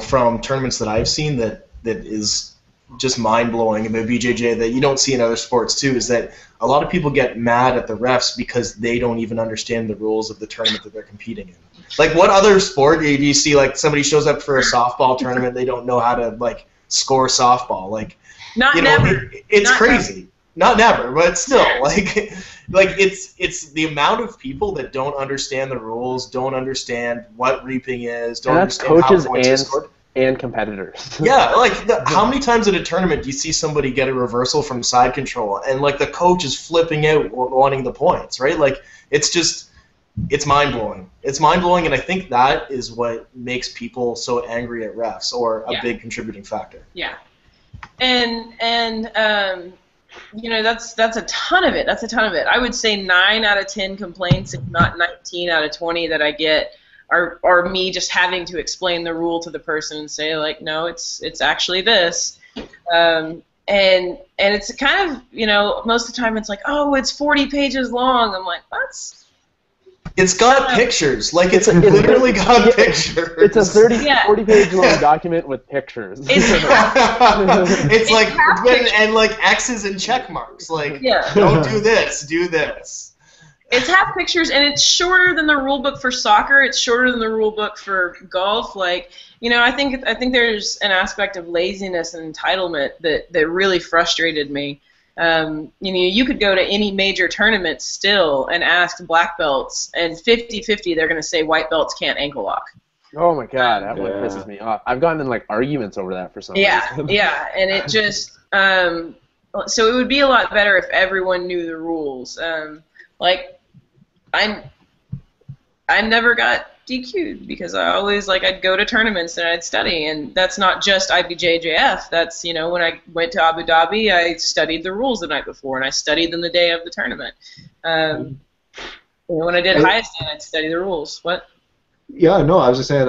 from tournaments that I've seen that is just mind-blowing about BJJ that you don't see in other sports too is that a lot of people get mad at the refs because they don't even understand the rules of the tournament that they're competing in. What other sport do you see, somebody shows up for a softball tournament, they don't know how to, score softball? Not never. It's not crazy. Never. Not never, but still, it's the amount of people that don't understand the rules, don't understand what reaping is, don't understand how points are scored. And competitors. Yeah, how many times at a tournament do you see somebody get a reversal from side control and the coach is flipping out wanting the points, right? It's mind-blowing. It's mind-blowing, and I think that is what makes people so angry at refs, or a big contributing factor. Yeah. And that's a ton of it. That's a ton of it. I would say 9 out of 10 complaints, if not 19 out of 20 that I get are me just having to explain the rule to the person and say no, it's actually this. And it's kind of, most of the time it's oh, it's 40 pages long. I'm that's... It's got pictures. It's literally got pictures. It's a 40-page long document with pictures. It's and X's and check marks. Don't do this, do this. It's half pictures, and it's shorter than the rule book for soccer. It's shorter than the rule book for golf. Like, I think there's an aspect of laziness and entitlement that really frustrated me. You could go to any major tournament still and ask black belts, and 50-50 they're going to say white belts can't ankle lock. Oh my god, that one pisses me off. I've gotten in like arguments over that for some reason. Yeah, and it just so it would be a lot better if everyone knew the rules. Like I never got DQ'd because I always I'd go to tournaments and I'd study, and that's not just IBJJF. That's when I went to Abu Dhabi, I studied the rules the night before and I studied them the day of the tournament. When I did highest stand, I'd study the rules. What? Yeah, no, I was just saying,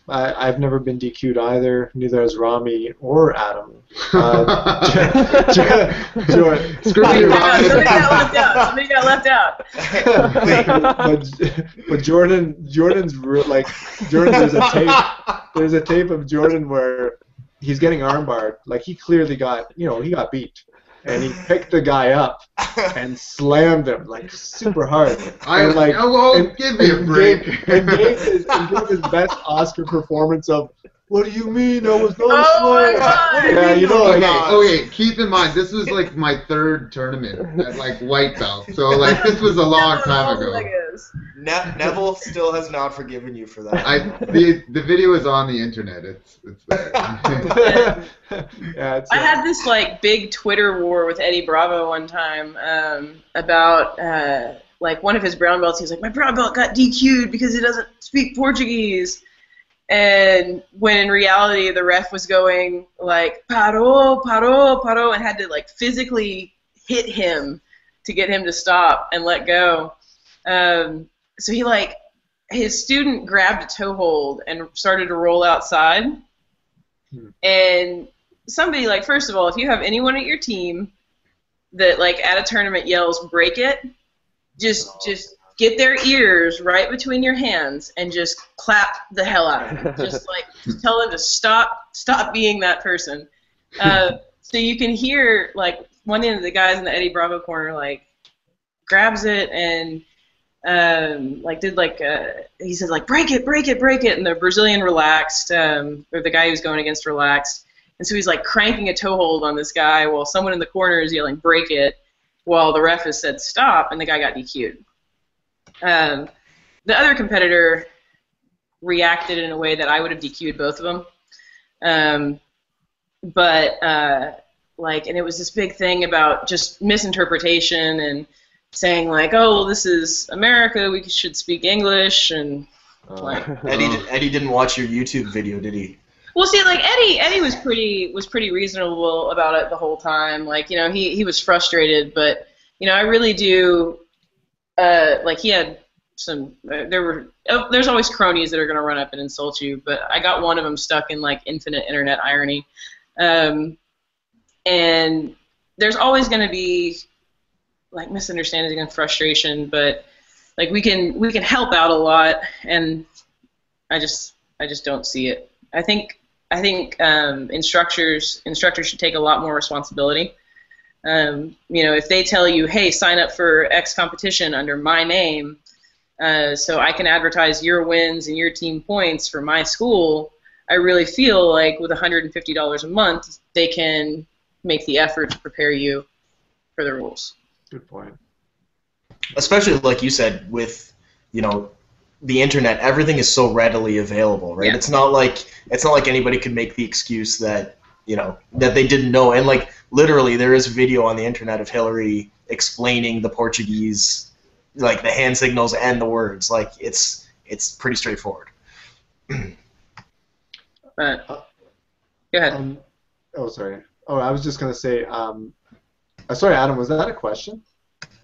I've never been DQ'd either. Neither has Rami or Adam. Somebody got left out. but Jordan's there's a tape of Jordan where he's getting armbarred. Like, he clearly got, he got beat. And he picked the guy up and slammed him super hard. Give me a break. And gave his best Oscar performance of, what do you mean I was not slammed? Yeah, Okay, keep in mind, this was my third tournament at white belt. So this was a long time ago. Neville still has not forgiven you for that. The video is on the internet. It's there. I had this big Twitter war with Eddie Bravo one time about one of his brown belts. He was like, my brown belt got DQ'd because he doesn't speak Portuguese. And when in reality the ref was going paro, paro, paro, and had to physically hit him to get him to stop and let go. So he his student grabbed a toe hold and started to roll outside. And somebody first of all, if you have anyone at your team that at a tournament yells break it, just get their ears right between your hands and just clap the hell out of them. Just tell them to stop being that person. So you can hear one of the guys in the Eddie Bravo corner grabs it and he said break it, and the Brazilian relaxed, or the guy he was going against relaxed, and so he's cranking a toe hold on this guy while someone in the corner is yelling break it, while the ref has said stop, and the guy got DQ'd. The other competitor reacted in a way that I would have DQ'd both of them, and it was this big thing about just misinterpretation and saying oh, well, this is America, we should speak English, and Eddie didn't watch your YouTube video, did he? Well, see, Eddie was pretty reasonable about it the whole time. He was frustrated, but I really do. He had some. There's always cronies that are gonna run up and insult you, but I got one of them stuck in infinite internet irony, and there's always gonna be misunderstanding and frustration, but we can help out a lot, and I just don't see it. I think instructors should take a lot more responsibility. If they tell you, hey, sign up for X competition under my name, so I can advertise your wins and your team points for my school, I really feel with $150 a month, they can make the effort to prepare you for the rules. Good point. Especially like you said, with the internet, everything is so readily available, right? Yeah. It's not like anybody could make the excuse that that they didn't know. And literally, there is video on the internet of Hillary explaining the Portuguese, the hand signals and the words. It's pretty straightforward. Go ahead. Sorry. I was just gonna say. Sorry, Adam, was that a question?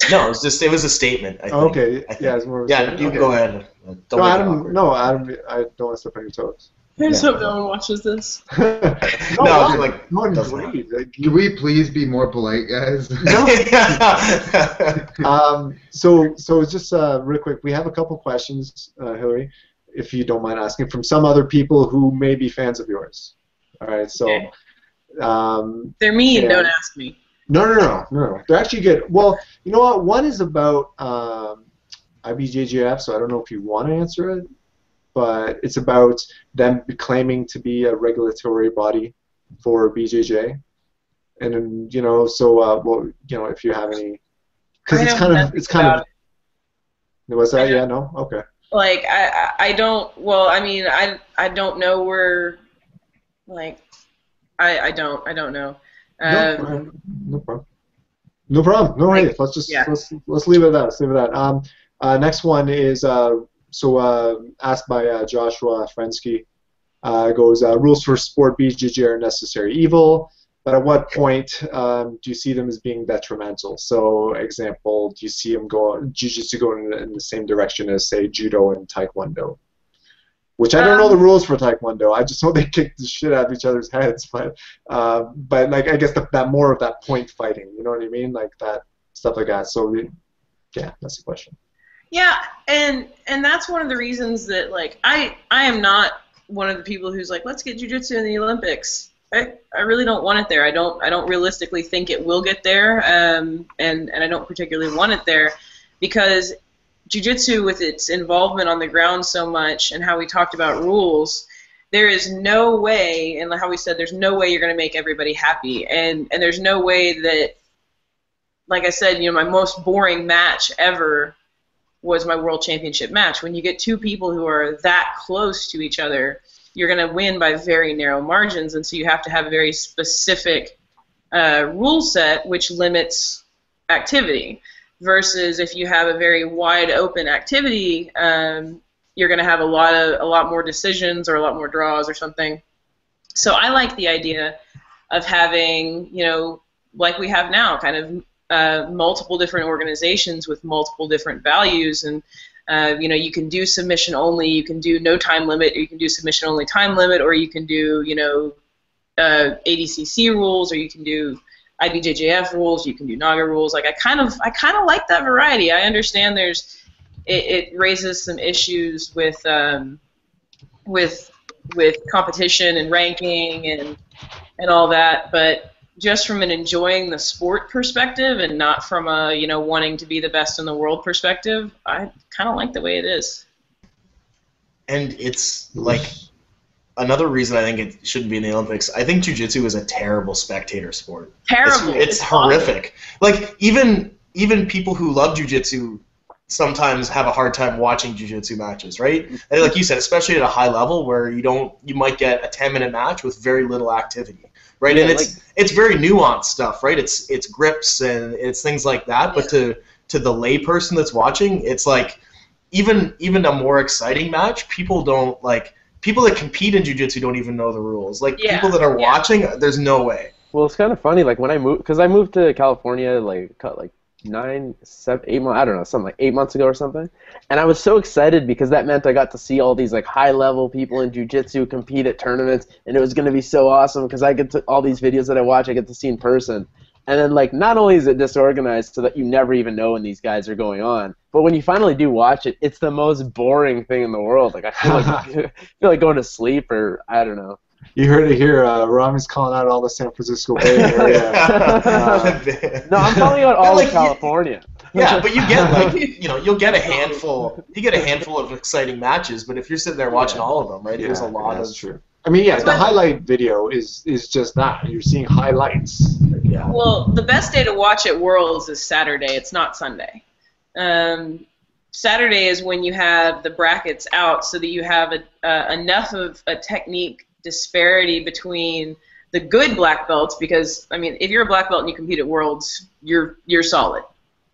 No, it was a statement. I think. Okay, yeah, it's more of a statement. You can go ahead. Adam, I don't want to step on your toes. I just hope no one watches this. Can we please be more polite, guys? So just real quick, we have a couple questions, Hillary, if you don't mind asking, from some other people who may be fans of yours. All right, so. Okay. They're mean. Yeah. Don't ask me. No. They're actually good. Well, you know what? One is about IBJJF, so I don't know if you want to answer it, but it's about them claiming to be a regulatory body for BJJ, and then, so well, if you have any, because it's kind of. Was that? Yeah. No. Okay. Like I don't. Well, I mean, I don't know where. Like, I don't know. No problem. No problem. No worries. Let's leave it at that. Let's leave it at that. Next one is asked by Joshua Frensky. Goes rules for sport BJJ are necessary evil, but at what point do you see them as being detrimental? So, example, do you see them Jiu-Jitsu going in the same direction as, say, Judo and Taekwondo? Which I don't know the rules for Taekwondo. I just know they kick the shit out of each other's heads. But like, I guess that more of that point fighting. You know what I mean? Like that stuff like that. So yeah, that's the question. Yeah, and that's one of the reasons that, like, I am not one of the people who's like, let's get jiu-jitsu in the Olympics. I really don't want it there. I don't realistically think it will get there, and I don't particularly want it there, because jiu-jitsu, with its involvement on the ground so much and how we talked about rules, there is no way, and how we said, there's no way you're going to make everybody happy, and there's no way that, like I said, my most boring match ever was my world championship match. When you get two people who are that close to each other, you're going to win by very narrow margins, and so you have to have a very specific rule set which limits activity. Versus if you have a very wide open activity, you're going to have a lot more decisions or a lot more draws or something. So I like the idea of having, like we have now, kind of multiple different organizations with multiple different values, and you can do submission only, you can do no time limit, or you can do submission only time limit, or you can do ADCC rules, or you can do IBJJF rules, you can do Naga rules. Like I kind of like that variety. I understand it raises some issues with competition and ranking and all that, but just from an enjoying the sport perspective and not from a wanting to be the best in the world perspective, I kind of like the way it is. And it's like, another reason I think it shouldn't be in the Olympics, I think jiu-jitsu is a terrible spectator sport. Terrible. It's horrific. Like, even people who love jiu-jitsu sometimes have a hard time watching jiu-jitsu matches, right? And like you said, especially at a high level where you might get a 10-minute match with very little activity, right? Yeah, and it's very nuanced stuff, right? It's grips and it's things like that, but to the lay person that's watching, it's like even a more exciting match, people that compete in jiu-jitsu don't even know the rules. Like, people that are watching, there's no way. Well, it's kind of funny, like, when I moved, because I moved to California, like 9, 7, 8 months, I don't know, something like 8 months ago or something, and I was so excited because that meant I got to see all these, like, high-level people in jiu-jitsu compete at tournaments, and it was going to be so awesome because I get to, all these videos that I watch, I get to see in person. And then, like, not only is it disorganized so that you never even know when these guys are going on, but when you finally do watch it, it's the most boring thing in the world. Like, I feel like going to sleep, or I don't know. You heard it here. Rami's calling out all the San Francisco Bay Area. No, I'm calling out all of California. Yeah, but you get you'll get a handful. You get a handful of exciting matches, but if you're sitting there watching all of them, right? There's a lot of. That's true. I mean, the highlight video is just that. You're seeing highlights. Yeah. Well, the best day to watch at Worlds is Saturday. It's not Sunday. Saturday is when you have the brackets out, so that you have enough of a technique disparity between the good black belts. Because I mean, if you're a black belt and you compete at Worlds, you're solid,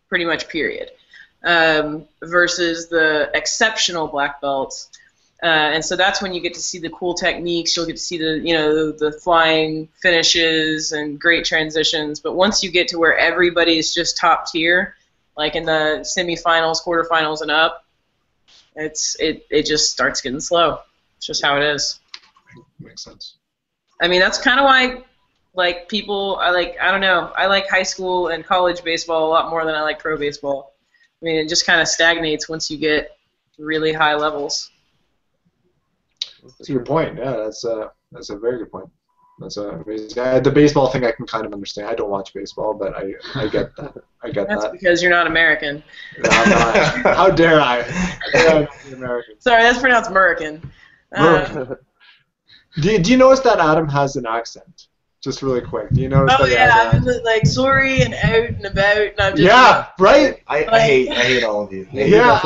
pretty much. Period. Versus the exceptional black belts. And so that's when you get to see the cool techniques. You'll get to see the flying finishes and great transitions. But once you get to where everybody's just top tier, like in the semifinals, quarterfinals, and up, it just starts getting slow. It's just how it is. Makes sense. I mean, that's kind of why, like, I don't know, I like high school and college baseball a lot more than I like pro baseball. I mean, it just kind of stagnates once you get really high levels. That's a good point. Yeah, that's a very good point. That's amazing. The baseball thing I can kind of understand. I don't watch baseball, but I get that. I get That's that. because you're not American. No, I'm not. How dare I? How dare I not be American? Sorry, that's pronounced American. Do you notice that Adam has an accent? Just really quick. Do you notice that? Yeah, I'm like sorry and out and about, and I'm just right. I hate all of you. Yeah,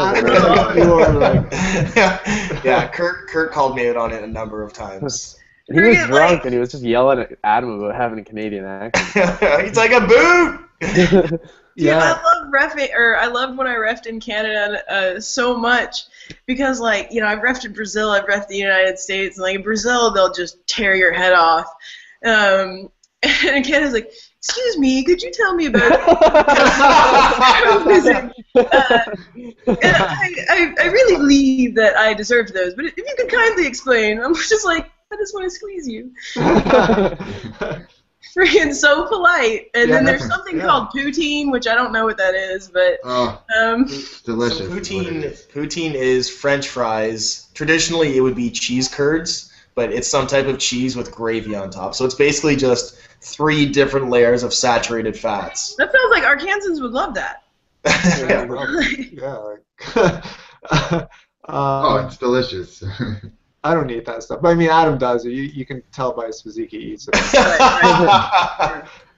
yeah. Kurt called me out on it a number of times. He was drunk and he was just yelling at Adam about having a Canadian accent. He's like a boot. Yeah, I love reffing, or I loved when I reffed in Canada so much because, like, you know, I've reffed in Brazil, I've reffed the United States, and like in Brazil they'll just tear your head off. And Canada's like, excuse me, could you tell me about I really believe that I deserved those, but if you could kindly explain. I'm just like, I just want to squeeze you. Freaking so polite. And then there's something called poutine, which I don't know what that is, but delicious. So poutine is French fries. Traditionally, it would be cheese curds, but it's some type of cheese with gravy on top. So it's basically just 3 different layers of saturated fats. That sounds like Arkansans would love that. It's delicious. I don't eat that stuff. But I mean, Adam does. You can tell by his physique he eats it.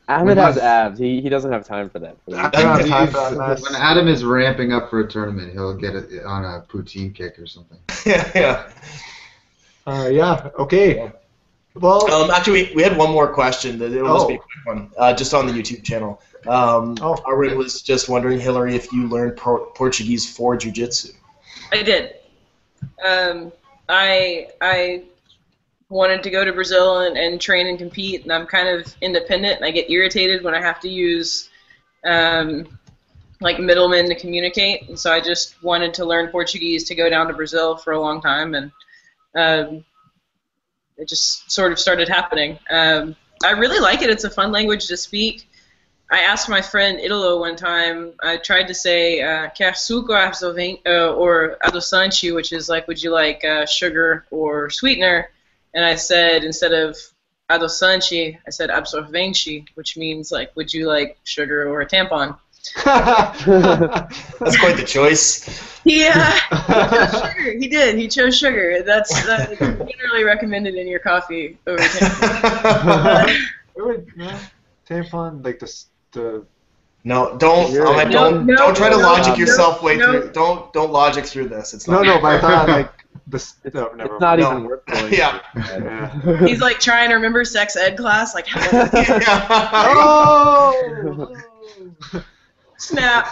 Ahmed has abs. He doesn't have time for that. When Adam is ramping up for a tournament, he'll get it on a poutine kick or something. Yeah. Okay. Well, actually, we had one more question. It'll just be a quick one, just on the YouTube channel. Arwin was just wondering, Hillary, if you learned Portuguese for Jiu-Jitsu. I did. I wanted to go to Brazil and train and compete, and I'm kind of independent, and I get irritated when I have to use like middlemen to communicate, and so I just wanted to learn Portuguese to go down to Brazil for a long time, and it just sort of started happening. I really like it. It's a fun language to speak. I asked my friend Italo one time, I tried to say, quer suco or adoçante, which is like, would you like sugar or sweetener? And I said, instead of adoçante, I said absorvente, which means like, would you like sugar or a tampon? That's quite the choice. Yeah, he chose sugar. He did. He chose sugar. That's generally recommended in your coffee over tampon. Tampon, like the No, don't try to logic yourself way through. Don't logic through this. It's not. No, but I thought like this. No, never. It's not even worth going. Yeah. He's like trying to remember sex ed class, like. Snap.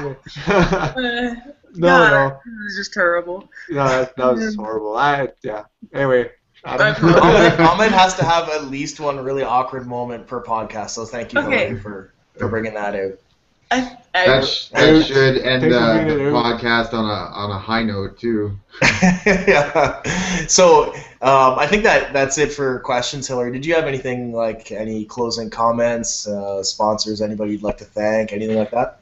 No. This is just terrible. No, that was horrible. Anyway. Ahmed has to have at least one really awkward moment per podcast, so thank you for bringing that out. That should end the podcast on a high note too. Yeah. So I think that's it for questions, Hillary. Did you have anything, like any closing comments, sponsors, anybody you'd like to thank, anything like that?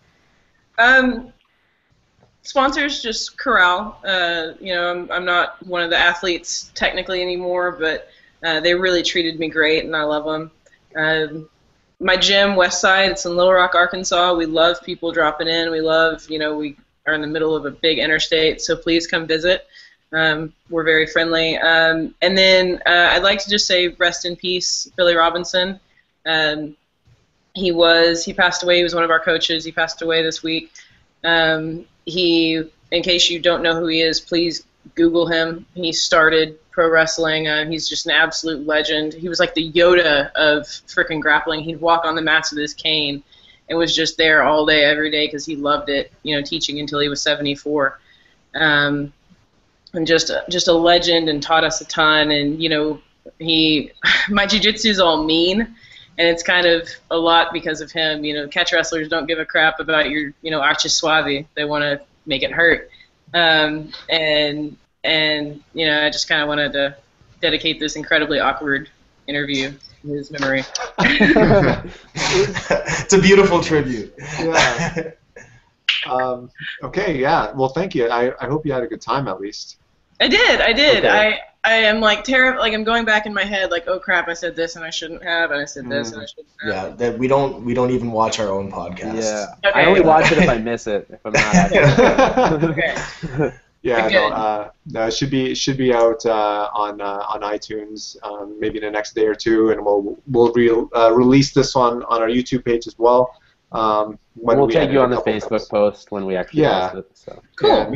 Sponsors, just Corral. I'm not one of the athletes technically anymore, but they really treated me great, and I love them. My gym, Westside, it's in Little Rock, Arkansas. We love people dropping in. We love, we are in the middle of a big interstate, so please come visit. We're very friendly. And then I'd like to just say rest in peace, Billy Robinson. He passed away. He was one of our coaches. He passed away this week. In case you don't know who he is, please Google him. He started pro wrestling. He's just an absolute legend. He was like the Yoda of frickin' grappling. He'd walk on the mats with his cane and was just there all day, every day, because he loved it, teaching until he was 74. And just a legend, and taught us a ton. And, my jiu-jitsu is all mean, and it's kind of a lot because of him. Catch wrestlers don't give a crap about your, archi suave. They want to make it hurt. And I just kind of wanted to dedicate this incredibly awkward interview to his memory. It's a beautiful tribute. Yeah. Okay, yeah. Well, thank you. I hope you had a good time, at least. I did. Okay. I am like terrified. Like I'm going back in my head, like, oh crap, I said this and I shouldn't have, and I said this and I shouldn't have. Yeah, that we don't even watch our own podcast. Yeah. Okay. I only watch it if I miss it. If I'm not actually. Okay. Yeah, Good. no, it should be out on iTunes maybe in the next day or two, and we'll release this on our YouTube page as well. We'll tag you on the Facebook post when we actually post it. So. Cool. And,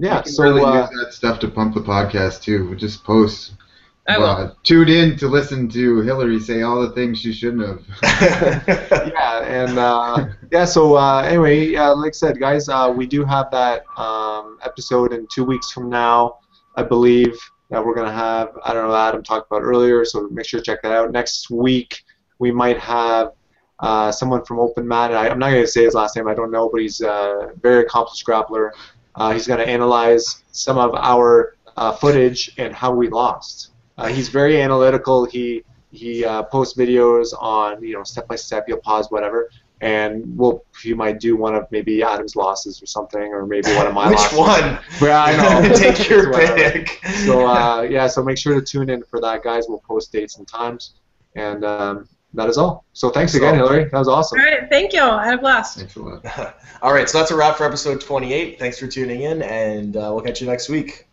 yeah, You can so really use that stuff to pump the podcast too. We just post. I will. Tune in to listen to Hillary say all the things she shouldn't have. Yeah, and yeah. So anyway, like I said, guys, we do have that episode in 2 weeks from now, I believe, that we're gonna have. I don't know, Adam talked about earlier, so make sure to check that out. Next week, we might have someone from Open Mat. And I'm not gonna say his last name. I don't know, but he's a very accomplished grappler. He's gonna analyze some of our footage and how we lost. He's very analytical. He posts videos on step by step. He'll pause whatever, and he might do one of maybe Adam's losses or something, or maybe one of my Which losses. one? Yeah, I know. Take your pick. So yeah, so make sure to tune in for that, guys. We'll post dates and times, and that is all. So thanks again, Hillary. That was awesome. All right. Thank y'all. I had a blast. Thanks a lot. All right, so that's a wrap for episode 28. Thanks for tuning in, and we'll catch you next week.